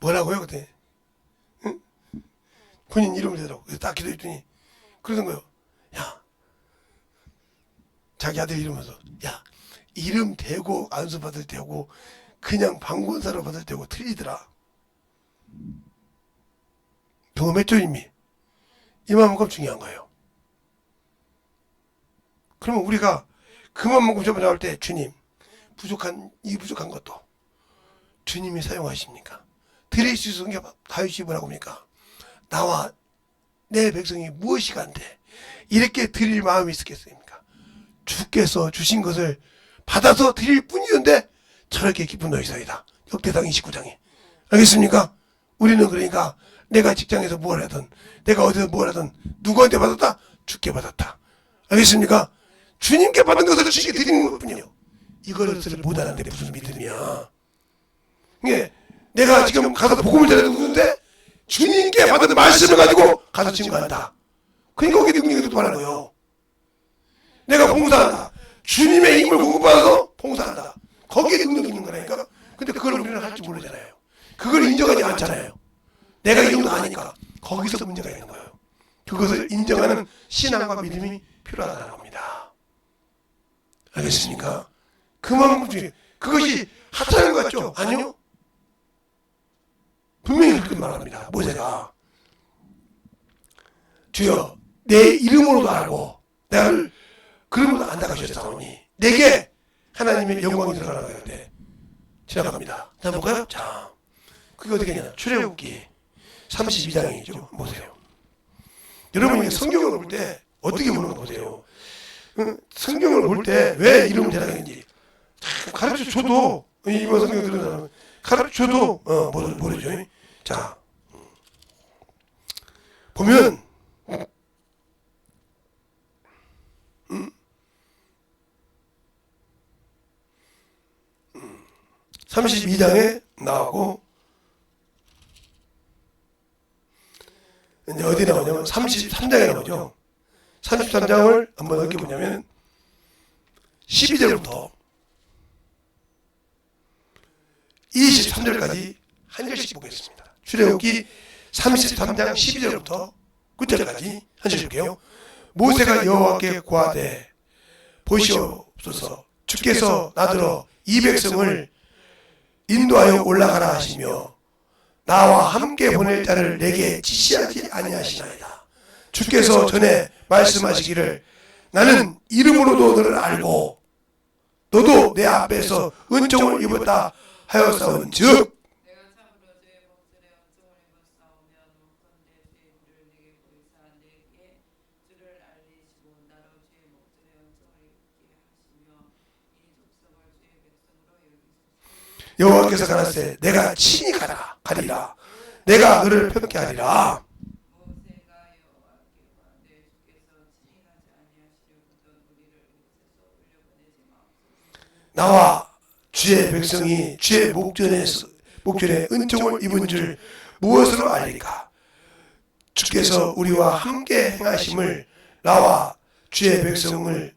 뭐라고요? 그때 응? 본인 이름을 대라고. 그래서 딱 기도했더니 그러는 거예요. 야, 자기 아들 이름에서 야 이름 대고 안수 받을 때하고 그냥 방권사로 받을 때하고 틀리더라. 경험했죠 이미. 이만큼 중요한 거예요. 그러면 우리가 그만큼 접어 나올 때 주님 이 부족한 것도 주님이 사용하십니까? 드릴 수 있는 게 다윗이 뭐라고 합니까? 나와 내 백성이 무엇이 간데 이렇게 드릴 마음이 있었겠습니까? 주께서 주신 것을 받아서 드릴 뿐이었는데 저렇게 기쁜 노이사이다. 역대상 29장에. 알겠습니까? 우리는 그러니까 내가 직장에서 뭘 하든 내가 어디서 뭘 하든 누구한테 받았다? 주께 받았다. 알겠습니까? 주님께 받은 것을 주님께 드리는 것뿐이요. 이것을 못하는데 무슨 믿음이야. 이게 내가 지금 가서 복음을 전해주는데 주님께 받은 말씀을 가지고 가서 증거한다. 그러니까 거기에 능력이 도발하는 거예요. 내가 봉사한다. 주님의 힘을 공급받아서 봉사한다. 거기에 능력이 있는 거라니까. 근데 그걸 우리는 할 줄 모르잖아요. 그걸 인정하지 않잖아요. 내가 이 정도 아니까 거기서 문제가 있는 거예요. 그것을 인정하는 신앙과 믿음이 필요하다는 겁니다. 알겠습니까? 그만큼 그것이 하찮은 것 같죠? 아니요. 분명히 그렇게 말합니다. 모세가 주여 내 이름으로도 알고 내가 그름으로도 안다고 하셨사오니 내게 하나님의 영광이 들어가는 거였는데 지나갑니다. 자 볼까요? 자 그게 어떻게 되냐. 출애굽기 32장이죠. 보세요. 여러분이 성경을 볼 때 어떻게 보는 거 보세요. 성경을 볼 때 왜 이름을 대라는지 가르쳐줘도 이번 성경 들은 사람은 가르쳐줘도 모르죠. 자 보면 32장에 나오고 이제 어디 나오냐면 33장에 나오죠. 33장을 한번 어떻게 보냐면 12절부터 23절까지 한 절씩 보겠습니다. 출애굽기 33장 12절부터 9절까지 한 절씩 볼게요. 모세가 여호와께 고하되 보시옵소서 주께서 나더러 이 백성을 인도하여 올라가라 하시며 나와 함께 보낼 자를 내게 지시하지 아니하시나이다. 주께서 전에 말씀하시기를 나는 이름으로도 너를 알고 너도 내 앞에서 은총을 입었다 하였사온즉 내가 참으로 주의 목전에 은총을 입었사오며 높은데 주의 일을 내게 보이사 내게 주를 알리시고 나로 주의 목전에 은총을 입게 하시며 이 족속을 주의 백성으로 여기소서. 여호와께서 가라사대 내가 친히 가리라 내가 너를 편케 하리라. 모세가 여호와께 고하되 주께서 친히 가지 아니하시려거든 우리를 이곳에서 올려보내지 마옵소서. 나와 주의 백성이 주의 목전에 은총을 입은 줄 무엇으로 알리까? 주께서 우리와 함께 행하심을 나와 주의 백성을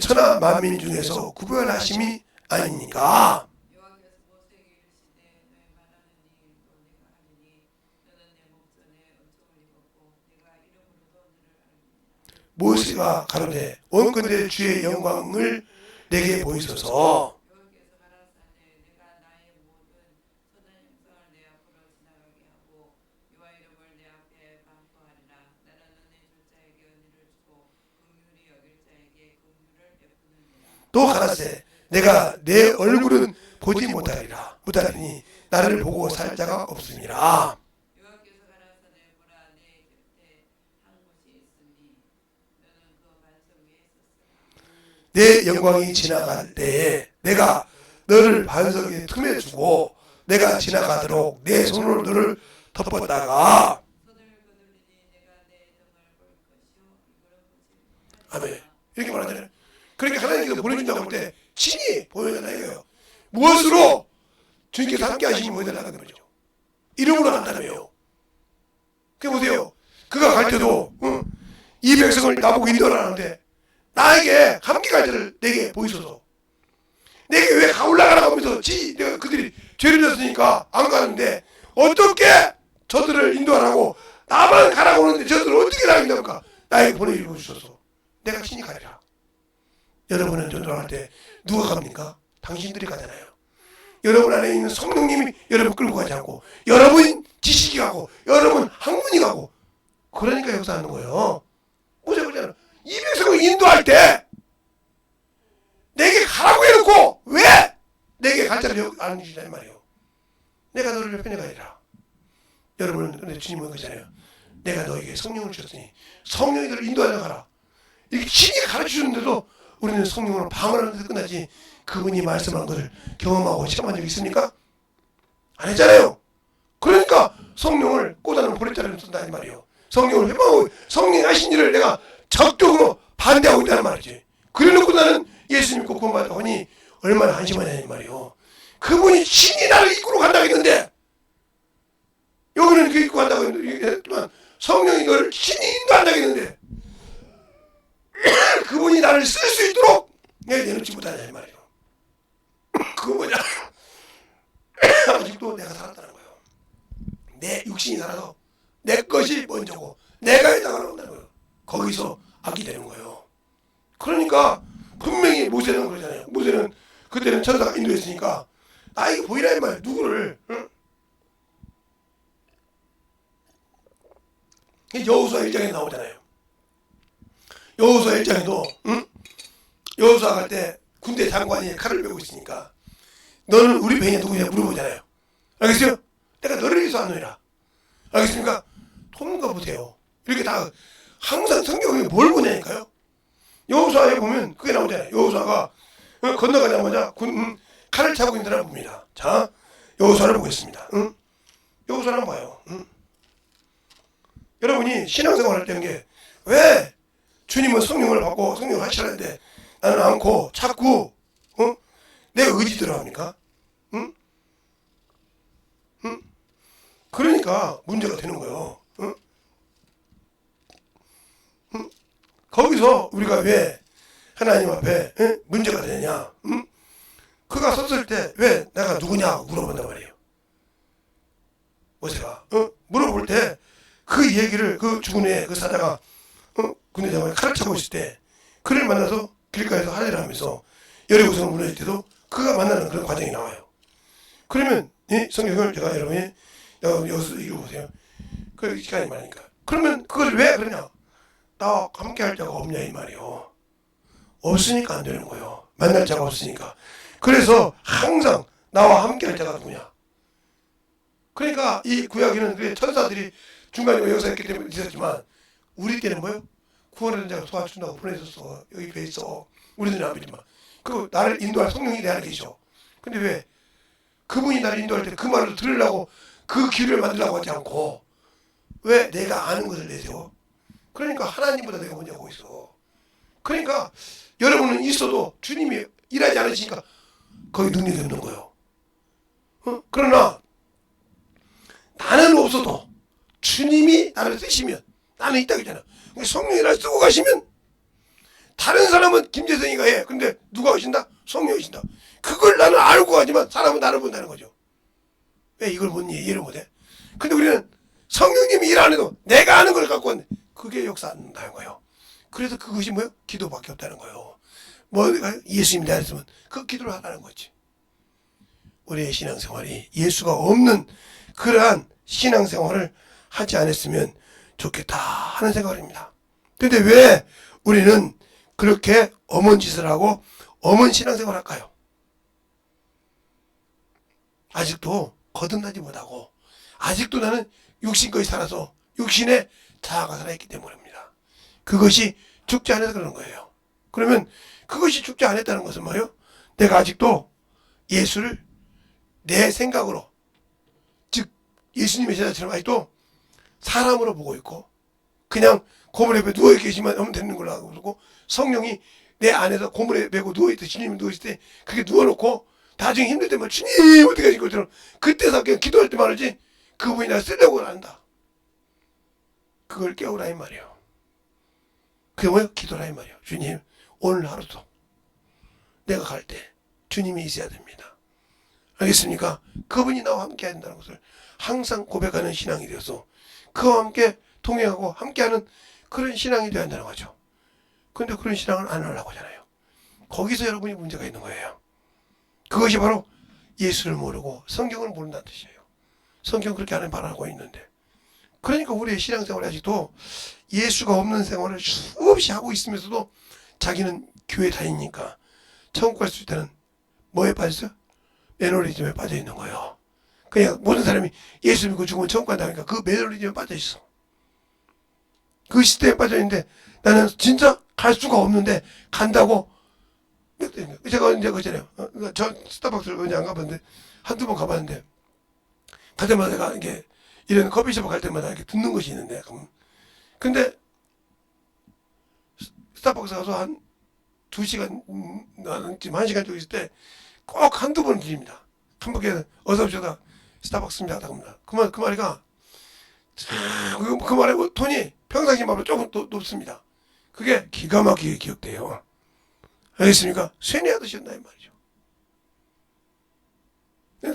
천하 만민 중에서 구별하심이 아니니까. 여호와께서 모세에게 이르시되 너희 말하는 이 일도 내가 하리니 너는 내 목전에 은총을 입었고 내가 이름으로도 너를 알리니라. 모세가 가로되 원컨대 주의 영광을 내게 보이소서. 여호와께서 가라사대 내가 나의 모든 선한 형상을 내 앞으로 지나가게 하고 여호와 이름을 내 앞에 반포하리라. 나는 은혜 줄 자에게 은혜를 주고 긍휼히 여길 자에게 긍휼을 베푸느니라. 또 가라사대 내가 내 얼굴은 보지 못하리니 나를 보고 살 자가 없음이라. 여호와께서 가라사대 보라 내 곁에 한 곳이 있으니 너는 그 반석 위에 섰으라. 내 영광이 지나갈 때에 내가 너를 반석의 틈에 주고 내가 지나가도록 내 손으로 너를 덮었다가. 손을 거들리니 내가 내 등을 볼 것이요 이거를 보지 아멘. 못하리라. 이렇게 말하잖아요. 그러니까 하나님께서 보내준다고 할 때 친히 보여달라 이거예요. 무엇으로? 주님께서 함께 하시니 보여달라는 거죠. 이름으로 한다며요. 그게 보세요. 그가 갈 때도 이 백성을 나보고 인도하라는데 나에게 함께 갈 때를 내게 보이소서. 내게 왜 올라가라고 하면서 내가 그들이 죄를 졌으니까 안 가는데 어떻게 저들을 인도하라고 나만 가라고 하는데 저들을 어떻게 나간다니까. 나에게 보내주고 주소서. 내가 친히 가리라. 여러분은 전도할 때 누가 갑니까? 당신들이 가잖아요. 여러분 안에 있는 성령님이 여러분 끌고 가지 않고 여러분 지식이 가고 여러분 학문이 가고 그러니까 역사하는 거예요. 보세요. 이 백성을 인도할 때 내게 가라고 해놓고 왜 내게 갈 자를 안 주시냐 말이에요. 내가 너를 편에 가리라. 여러분은 근데 주님은 그러잖아요. 내가 너에게 성령을 주었으니 성령이 너를 인도하여 가라. 이렇게 신이 가르쳐주는데도 우리는 성령으로 방언하는 데 끝나지 그분이 말씀한 것을 경험하고 체험한 적이 있습니까? 안 했잖아요. 그러니까 성령을 꼬다는 보리자루를 쓴다 이 말이에요. 성령을 회방하고 성령이 하신 일을 내가 적극적으로 반대하고 있다는 말이지. 그래놓고 나는 예수 믿고 구원받았다고 하니 얼마나 한심하냐 이 말이에요. 그분이 신이 나를 이끌어 간다고 했는데 여기는 그 이끌어 간다고 했지만 성령이 너를 신이 인도한다고 했는데 그분이 나를 쓸 수 있도록 내가 내놓지 못하냐 이 말이에요. 그거 뭐냐. 아직도 내가 살았다는 거예요. 내 육신이 살아서 내 것이 먼저고 내가 해당한다는 거예요. 거기서 악이 되는 거예요. 그러니까 분명히 모세는 그러잖아요. 모세는 그때는 천사가 인도했으니까 나에게 보이라 이 말이에요. 누구를. 응? 여호수아 1장에 나오잖아요. 여호수아 1장에도 응? 여호수아 갈 때 군대 장관이 칼을 메고 있으니까 너는 우리 배이 누구냐 물어보잖아요. 알겠어요? 내가 너를 위해서 하노니라. 알겠습니까? 통과 보세요. 이렇게 다 항상 성경에 뭘 보냐니까요. 여호수아에 보면 그게 나오잖아요. 여호수아가 건너가자마자 칼을 차고 있는 사람을 봅니다. 자, 여호수아를 보겠습니다. 응? 여호수아를 봐요. 응? 여러분이 신앙생활 할 때는 게 왜 주님은 성령을 받고 성령을 하시라는데 나는 않고 자꾸 내 의지대로 합니까? 응? 응? 그러니까 문제가 되는 거예요. 응? 응? 거기서 우리가 왜 하나님 앞에 문제가 되느냐? 응? 그가 섰을 때 왜 내가 누구냐 물어본단 말이에요. 모세가 물어볼 때 그 얘기를 그 죽은 애 그 사자가 군대 장관이 칼을 차고 있을 때 그를 만나서 길가에서 할례를 하면서 여리고성을 무너질 때도 그가 만나는 그런 과정이 나와요. 그러면 이 성경을 제가 여러분이 여기서 읽어보세요. 그 시간이 많으니까. 그러면 그걸 왜 그러냐? 나와 함께 할 자가 없냐 이 말이요. 없으니까 안 되는 거예요. 만날 자가 없으니까. 그래서 항상 나와 함께 할 자가 누구냐? 그러니까 이 구약에는 천사들이 중간에 역사했기 때문에 있었지만 우리 때는 뭐요? 구원하는 자가 도와준다고 보내줬어. 여기 배 있어. 우리들은 안 믿지만. 그 나를 인도할 성령이 내 안에 계셔. 근데 왜 그분이 나를 인도할 때 그 말을 들으려고 그 길을 만들려고 하지 않고 왜 내가 아는 것을 내세워? 그러니까 하나님보다 내가 먼저 하고 있어. 그러니까 여러분은 있어도 주님이 일하지 않으시니까 거기 능력이 없는 거예요. 그러나 나는 없어도 주님이 나를 쓰시면 나는 있다 그러잖아. 성령이 나를 쓰고 가시면 다른 사람은 김재성이가 해. 근데 누가 하신다? 성령이 하신다. 그걸 나는 알고 하지만 사람은 나를 본다는 거죠. 왜 이걸 못 이해를 못해? 근데 우리는 성령님이 일 안 해도 내가 아는 걸 갖고 왔는데 그게 역사 안 된다는 거예요. 그래서 그것이 뭐예요? 기도밖에 없다는 거예요. 뭐가 예수님이 나랬으면 그 기도를 하라는 거지. 우리의 신앙생활이 예수가 없는 그러한 신앙생활을 하지 않았으면 좋겠다 하는 생각입니다. 근데 왜 우리는 그렇게 엄한 짓을 하고 엄한 신앙생활을 할까요? 아직도 거듭나지 못하고 아직도 나는 육신까지 살아서 육신의 자아가 살아있기 때문입니다. 그것이 죽지 않아서 그런 거예요. 그러면 그것이 죽지 않았다는 것은 뭐예요? 내가 아직도 예수를 내 생각으로, 즉 예수님의 제자처럼 아직도 사람으로 보고 있고 그냥 고물 옆에 누워 계시면 하면 되는 걸로 알고 그러고 성령이 내 안에서 고물에 메고 누워있듯 주님이 누워있을 때 그게 누워놓고 나중에 힘들 때만 주님 어떻게 하실 것처럼 그때서 그냥 기도할 때 말하지 그분이 나 쓰려고는 한다. 그걸 깨우라 이 말이에요. 그게 뭐예요? 기도라 이 말이에요. 주님 오늘 하루도 내가 갈 때 주님이 있어야 됩니다. 알겠습니까? 그분이 나와 함께 한다는 것을 항상 고백하는 신앙이 되어서 그와 함께 동행하고 함께하는 그런 신앙이 되어야 한다는 거죠. 그런데 그런 신앙을 안 하려고 하잖아요. 거기서 여러분이 문제가 있는 거예요. 그것이 바로 예수를 모르고 성경을 모른다는 뜻이에요. 성경 그렇게 하는 바라고 있는데 그러니까 우리의 신앙생활이 아직도 예수가 없는 생활을 수없이 하고 있으면서도 자기는 교회 다니니까 천국 갈 수 있다는 뭐에 빠졌어요? 매너리즘에 빠져 있는 거예요. 그냥 모든 사람이 예수 믿고 죽으면 천국 간다니까 그 매너리즘에 빠져 있어. 그 시대에 빠져있는데 나는 진짜 갈 수가 없는데 간다고. 제가 이제 그잖아요. 저 스타벅스를 그냥 안 가봤는데 한두 번 가봤는데 갈 때마다 내가 이게 이런 커피숍 갈 때마다 이렇게 듣는 것이 있는데 근데 스타벅스 가서 한 2시간 지금 1시간 정도 있을 때 꼭 한두 번 들립니다. 한국에는 어서 오셔다 스타벅스입니다. 합니다. 그 말이가 그 말에 톤이 평상시 말보다 조금 높습니다. 그게 기가 막히게 기억돼요. 알겠습니까? 쇠뇌하듯이 한다 이 말이죠.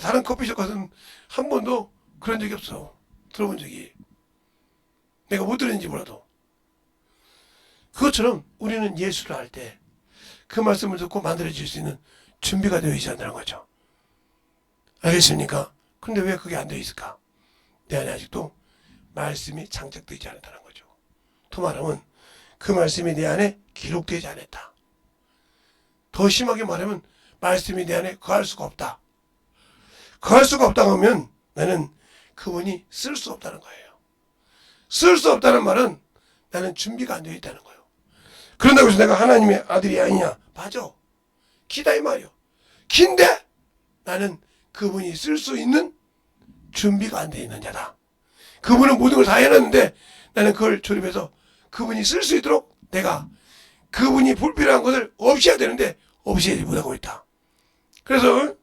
다른 커피숍 가서는 한 번도 그런 적이 없어. 들어본 적이. 내가 못 들었는지 몰라도. 그것처럼 우리는 예수를 알 때 그 말씀을 듣고 만들어질 수 있는 준비가 되어 있어야 한다는 거죠. 알겠습니까? 그런데 왜 그게 안 되어 있을까? 내 안에 아직도 말씀이 장착되지 않았다는 거죠. 더 말하면 그 말씀이 내 안에 기록되지 않았다. 더 심하게 말하면 말씀이 내 안에 거할 수가 없다. 거할 수가 없다고 하면 나는 그분이 쓸 수 없다는 거예요. 쓸 수 없다는 말은 나는 준비가 안 되어 있다는 거예요. 그런다고 해서 내가 하나님의 아들이 아니냐? 맞아. 기다 이 말이요. 긴데 나는 그분이 쓸 수 있는 준비가 안 되어 있는 자다. 그분은 모든 걸 다 해놨는데 나는 그걸 조립해서 그분이 쓸 수 있도록 내가 그분이 불필요한 것을 없애야 되는데 없애지 못하고 있다. 그래서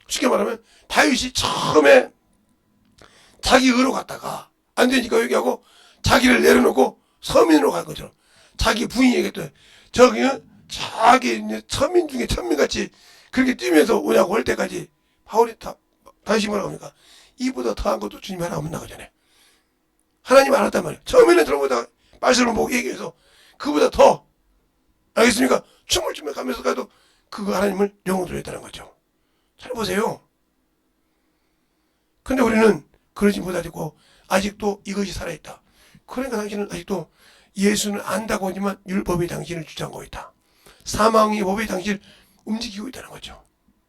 쉽게 말하면 다윗이 처음에 자기 의로 갔다가 안 되니까 여기 하고 자기를 내려놓고 서민으로 간 것처럼 자기 부인에게 또 저기는 자기 천민 중에 천민같이 그렇게 뛰면서 오냐고 할 때까지 바울이 다윗이 뭐라고 합니까? 이보다 더한 것도 주님 하나 없나 그전에 하나님 알았단 말이에요. 처음에는 들어보다가 말씀을 보고 얘기해서 그보다 더 알겠습니까? 춤을 추며 가면서 가도 그거 하나님을 영으로 했다는 거죠. 잘 보세요. 근데 우리는 그러지 못하고 아직도 이것이 살아있다. 그러니까 당신은 아직도 예수는 안다고 하지만 율법이 당신을 주장하고 있다. 사망의 법이 당신을 움직이고 있다는 거죠.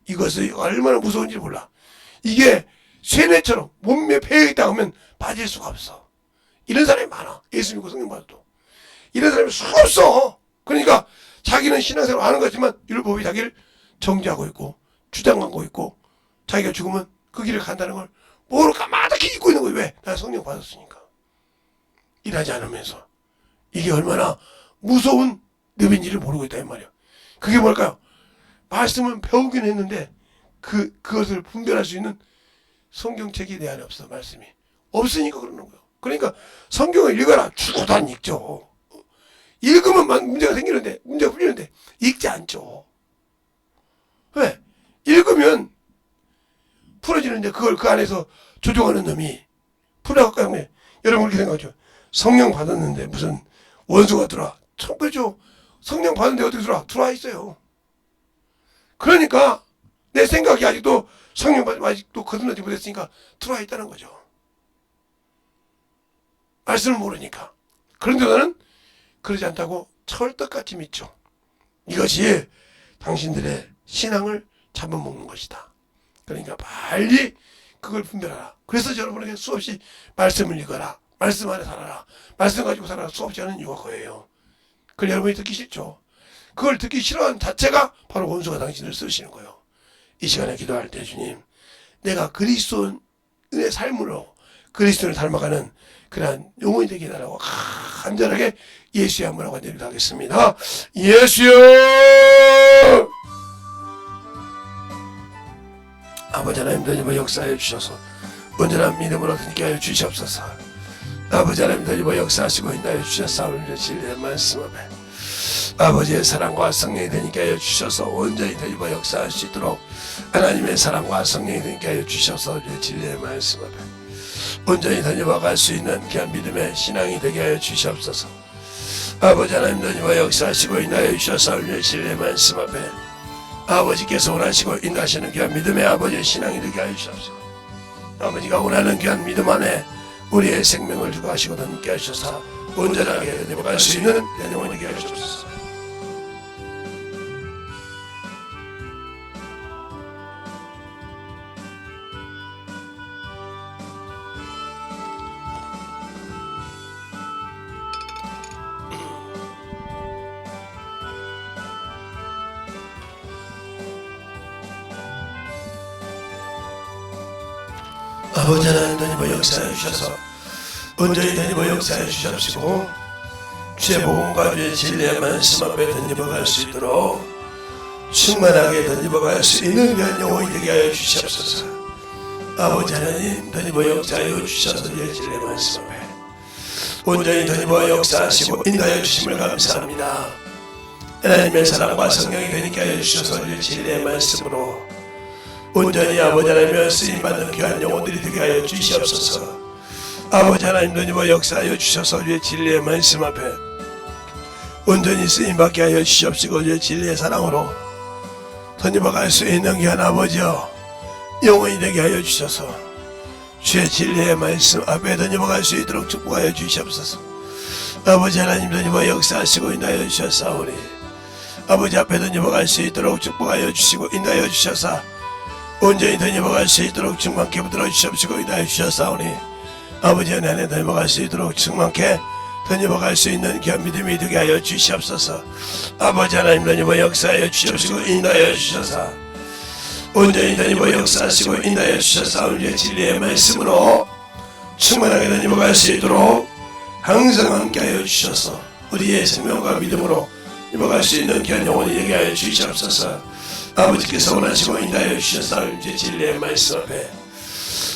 이것이 얼마나 무서운지 몰라. 이게 쇠뇌처럼 몸에 배어 있다 하면 빠질 수가 없어. 이런 사람이 많아. 예수 믿고 성령 받아도. 이런 사람이 수 없어. 그러니까 자기는 신앙생활 하는 거지만 율법이 자기를 정죄하고 있고 주장하고 있고 자기가 죽으면 그 길을 간다는 걸 모르고 까마득히 잊고 있는 거예요. 왜? 난 성령 받았으니까. 일하지 않으면서. 이게 얼마나 무서운 늪인지를 모르고 있다 이 말이야. 그게 뭘까요? 말씀은 배우긴 했는데 그것을 분별할 수 있는 성경책이 내 안에 없어. 말씀이 없으니까 그러는 거예요. 그러니까 성경을 읽어라. 죽어도 안 읽죠. 읽으면 문제가 생기는데 문제가 풀리는데 읽지 않죠. 왜? 읽으면 풀어지는데 그걸 그 안에서 조종하는 놈이 풀어갖고 하면 여러분 그렇게 생각하죠. 성령 받았는데 무슨 원수가 들어와. 참 그렇죠. 성령 받았는데 어떻게 들어와 있어요. 그러니까 내 생각이 아직도 성령 받으면 아직도 거듭나지 못했으니까 들어와 있다는 거죠. 말씀을 모르니까. 그런데 나는 그러지 않다고 철떡같이 믿죠. 이것이 당신들의 신앙을 잡아먹는 것이다. 그러니까 빨리 그걸 분별하라. 그래서 여러분에게 수없이 말씀을 읽어라. 말씀 안에 살아라. 말씀 가지고 살아라. 수없이 하는 이유가 그거예요. 그걸 여러분이 듣기 싫죠. 그걸 듣기 싫어하는 자체가 바로 원수가 당신을 쓰시는 거예요. 이 시간에 기도할 때 주님, 내가 그리스도인의 삶으로 그리스도를 닮아가는 그러한 영혼이 되게 해달라고 간절하게 예수의 한번 하고 기도하겠습니다. 예수여! 아버지 하나님 되짚어 역사해 주셔서 온전한 믿음으로 듣게 하여 주시옵소서. 아버지 하나님 되짚어 역사하시고 인하여 주셨사오니 진리의 말씀 앞에 아버지의 사랑과 성령이 되니까 하여 주셔서 온전히 되짚어 역사할 수 있도록 하나님의 사랑과 성령이 되니까 하여 주셔서 진리의 말씀 앞에 온전히 되짚어 갈 수 있는 귀한 믿음의 신앙이 되게 하여 주시옵소서. 아버지 하나님 되짚어 역사하시고 인하여 주셨사오니 진리의 말씀 앞에 아버지께서 원하시고 인하시는 귀한 믿음의 아버지의 신앙이 되게 하여 주옵소서. 아버지가 원하는 귀한 믿음 안에 우리의 생명을 주고 하시고 함께 하셔서 온전하게 되어갈 수 있는 영혼이 되게 하여 주옵소서. 아버지 하나님 던지버 역사해 주셔서 온전히 던지버 역사해 주시옵시고 주의 복음과 주의 진리의 말씀 앞에 던지버 갈 수 있도록 충만하게 던지버 갈 수 있는 귀한 영혼이 되게 하여 주시옵소서. 아버지 하나님 던지버 역사하여 주셔서 주의 진리의 말씀 앞에 온전히 던지버 역사하시고 인도하여 주심을 감사합니다. 하나님의 사랑과 성령이 되게 하여 주셔서 주의 진리의 말씀으로 온전히 아버지 하나님의 쓰임받는 귀한 영혼들이 되게 하여 주시옵소서. 아버지 하나님 던지버 역사하여 주셔서 주의 진리의 말씀 앞에 온전히 쓰임받게 하여 주시옵시고 주의 진리의 사랑으로 던지버 갈 수 있는 귀한 아버지여 영원히 되게 하여 주셔서 주의 진리의 말씀 앞에 던지버 갈 수 있도록 축복하여 주시옵소서. 아버지 하나님 던지버 역사하시고 인도하여 주셨사오니 아버지 앞에 던지버 갈 수 있도록 축복하여 주시고 인도하여 주셔서 온전히 던지버 갈 수 있도록 충만케 붙들어 주시옵시고 인도하여 주셨사오니 아버지 하나님 던지버 갈 수 있도록 충만케 던지버 갈 수 있는 귀한 믿음이 되게 하여 주시옵소서. 아버지 하나님 던지버 역사하여 주시옵시고 인도하여 주셔서 온전히 던지버 역사하시고 인도하여 주셔서 우리의 진리의 말씀으로 충만하게 던지버 갈 수 있도록 항상 함께하여 주셔서 우리의 생명과 믿음으로 던지버 갈 수 있는 귀한 영혼이 되게 하여 주시옵소서. 아버지께서 원하시고 인도하여 주셔서 우리의 진리의 말씀 앞에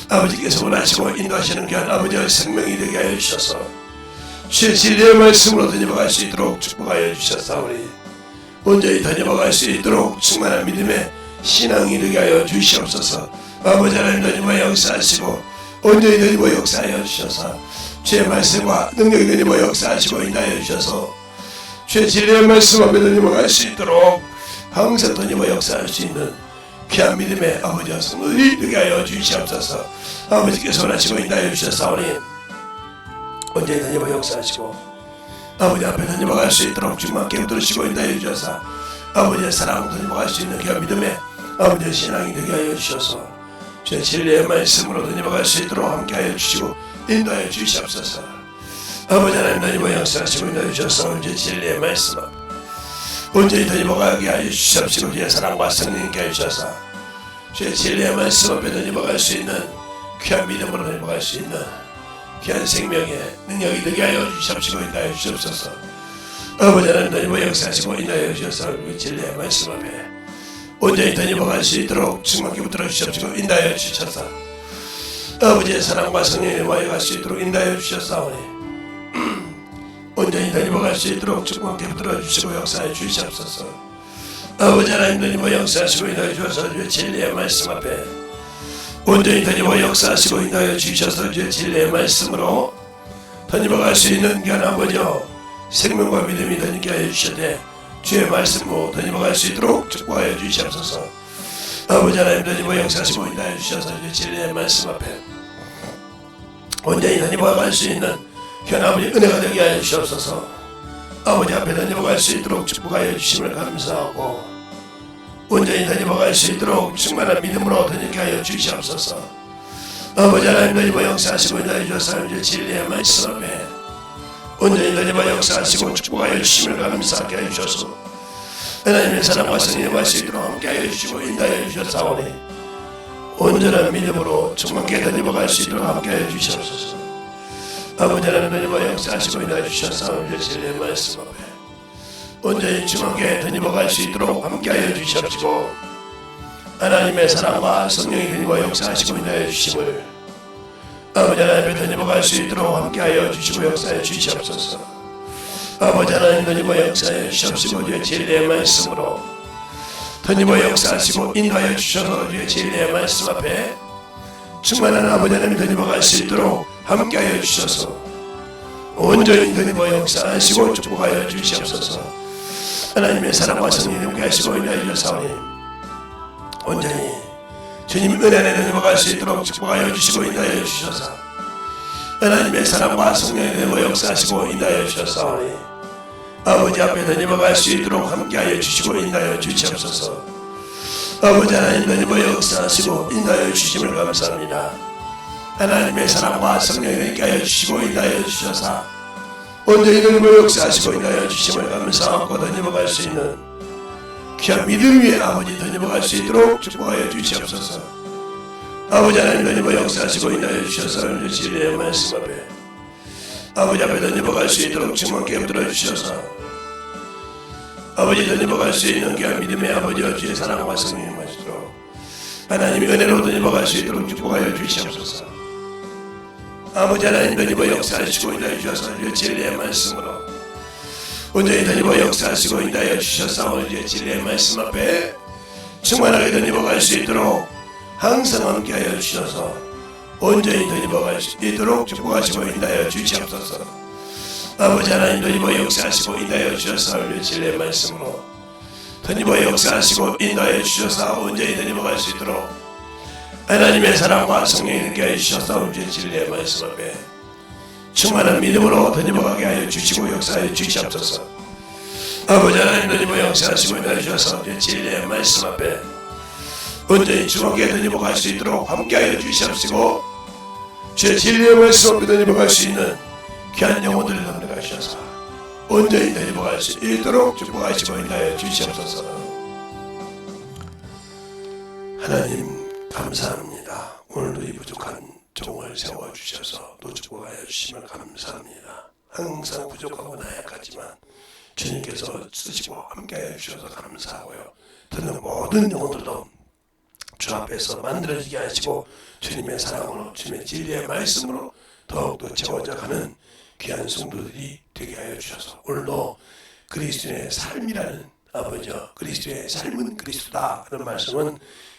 아버지께서 원하시고 인도하시는 귀한 아버지의 생명이 되게 하여 주셔서 주의 진리의 말씀으로 던지버 갈 수 있도록 축복하여 주셨사오니 온전히 던지버 갈 수 있도록 충만한 믿음의 신앙이 되게 하여 주시옵소서. 아버지 하나님 던지버 역사하시고 온전히 던지버 역사하여 주셔서 주의 말씀과 능력이 던지버 역사하시고 인도하여 주셔서 주의 진리의 말씀 앞에 던지버 갈 수 있도록 항상 던지버 역사할 수 있는 귀한 믿음의 아버지와 성도들이 되게 하여 주시옵소서. 아버지께서 원하시고 인도하여 주셨사오니 온전히 던지버 역사하시고 아버지 앞에 던지버 갈 수 있도록 주님께 들으시고 인도하여 주셔서 아버지의 사랑 던지버 갈 수 있는 귀한 믿음의 아버지의 신앙이 되게 하여 주셔서 주의 진리의 말씀으로 던지버 갈 수 있도록 함께하여 주시고 인도하여 주시옵소서. 아버지 하나님 던지버 역사하시고 인도하여 주셔서 온전히 진리의 말씀 앞 온전히 던지버 가게 하여 주시옵시고 주의 사랑과 성령님께 하여 주셔서 주의 진리의 말씀 앞에 던지버 갈 수 있는 귀한 믿음으로 던지버 갈 수 있는 귀한 생명의 능력이 되게 하여 주시옵시고 인도하여 주시옵소서. 아버지 하나님 던지버 역사하시고 인도하여 주셔서 진리의 말씀 앞에 온전히 던지버 갈 수 있도록 충만케 붙들어 주시옵시고 인도하여 주셔서 아버지의 사랑과 성령의 와해 갈 수 있도록 인도하여 주셨사오니 온전히 던지버 갈 수 있도록 충만케 붙들어 주시고 역사해 주시옵소서. 아버지 하나님 던지버 역사하시고 인도하여 주셔서 주의 진리의 말씀 앞에 온전히 던지버 역사하시고 인도하여 주셔서 주의 진리의 말씀으로 던지버 갈 수 있는 귀한 아버지여 생명과 믿음이 던지게 하여 주시되 주의 말씀으로 던지버 갈 수 있도록 축복하여 주시옵소서. 아버지 하나님 던지버 역사하시고 인도하여 주셔서 주의 진리의 말씀 앞에 온전히 던지버 갈 수 있는 귀한 아버지 은혜가 되게 하여 주시옵소서. 아버지 앞에 던지버 갈 수 있도록 축복하여 주심을 감사하고 온전히 던지버 갈 수 있도록 충만한 믿음으로 던지게 하여 주시옵소서. 아버지 하나님 던지버 역사하시고 인도하여 주셔서 주의 진리의 말씀 앞에 온전히 던지버 역사하시고 축복하여 주심을 감사하게 하여 주셔서 하나님의 사랑과 성령의 말씀으로 함께하여 주시고 인도하여 주셨사오니 온전한 믿음으로 충만케 던지버 갈 수 있도록 함께하여 주시옵소서. 아버지 하나님 던지버 역사하시고 인도하여 주셨사오니 진리의 말씀 앞에 온전히 충만케 던지버 갈 수 있도록 함께하여 주시옵시고 하나님의 사랑과 성령의 던지버 역사하시고 인도하여 주심을 아버지 하나님 던지버 갈 수 있도록 함께하여 주시고 역사해 주시옵소서. 아버지 하나님 던지버 역사해 주시옵시고 주의 진리의 말씀으로 던지버 역사하시고 인도하여 주셔서 주의 진리의 말씀 앞에 충만한 아버지 하나님 던지버 갈 수 있도록 함께하여 주셔서 온전히 던지버 역사하시고 축복하여 주시옵소서. 하나님의 사랑과 성령이 함께하시고 인도하여 주셔서 온전히 주님 은혜 안에 던지버 갈 수 있도록 축복하여 주시고 인도하여 주셔서 하나님의 사랑과 성령의 던지버 역사하시고 인도하여 주셔서 아버지 앞에 던지버 갈 수 있도록 함께하여 주시고 인도하여 주시옵소서. 아버지 하나님 던지버 역사하시고 인도하여 주심을 감사합니다. 하나님의 사랑과 성령의 함께하여 주시고 인도하여 주셔서 온전히 던지버 역사하시고 인도하여 주심을 감사하고 던지버 갈 수 있는 귀한 믿음 위에 아버지 던지버 갈 수 있도록 축복하여 주시옵소서. 아버지 하나님 던집어 역사하시고 인하여 주셔서 진리의 말씀 앞에 아버지 앞에 던집어 갈 수 있도록 충만케 붙들어 주셔서 아버지 던집어 갈 수 있는 귀한 믿음의 아버지와 주의 사랑과 성령의 말씀으로 하나님이 은혜로 던집어 갈 수 있도록 축복하여 주시옵소서. 아버지 하나님 던집어 역사하시고 인하여 주셔서 진리의 말씀으로 온전히 던집어 역사하시고 인하여 주셔서 진리의 말씀 앞에 충만하게 던집어 갈 수 있도록 항상 함께하여 주셔서 온전히 던집어 갈 수 있도록 축복하시고 인하여 주시옵소서. 아버지 하나님 던집어 역사하시고 인하여 주셔서 진리의 말씀으로 던집어 역사하시고 인하여 주셔서 온전히 던집어 갈 수 있도록 하나님의 사랑과 성령이 함께하여 주셔서 진리의 말씀 앞에 충만한 믿음으로 던집어 가게 하여 주시고 역사하여 주시옵소서. 아버지 하나님 던집어 역사하시고 인하여 주셔서 진리의 말씀 앞에 온전히 주먹에 던집어 갈 수 있도록 함께하여 주시옵시고 제 진리의 말씀 앞에 던집어 갈 수 있는 귀한 영혼들을 던집어 주셔서 온전히 던집어 갈 수 있도록 축복하시고 인하여 주시옵소서. 하나님 감사합니다. 오늘도 이 부족한 종을 세워주셔서 또 축복하여 주시면 감사합니다. 항상 부족하고 나약하지만 주님께서 쓰시고 함께하여 주셔서 감사하고요. 듣는 모든 영혼들도 주 앞에서 만들어지게 하시고 주님의 사랑으로 주님의 진리의 말씀으로 더욱더 채워져 가는 귀한 성도들이 되게 하여 주셔서 오늘도 그리스도의 삶이라는 아버지여 그리스도의 삶은 그리스도다 하는 말씀은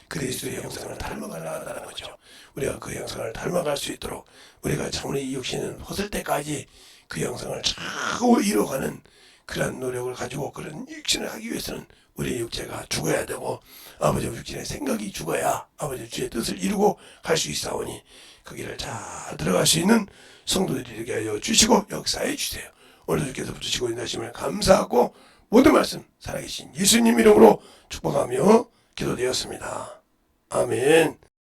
그리스도의 형상을 닮아가려 한다는 거죠. 우리가 그 형상을 닮아갈 수 있도록 우리가 참으로 이 육신은 벗을 때까지 그 형상을 자꾸 이뤄가는 그런 노력을 가지고 그런 육신을 하기 위해서는 우리의 육체가 죽어야 되고 아버지 육신의 생각이 죽어야 아버지 주의 뜻을 이루고 갈 수 있사오니 그 길을 잘 들어갈 수 있는 성도들이 되게 하여 주시고 역사해 주세요. 오늘도 주께서 붙으시고 인하심을 감사하고 모든 말씀 살아계신 예수님 이름으로 축복하며 기도되었습니다. 아멘.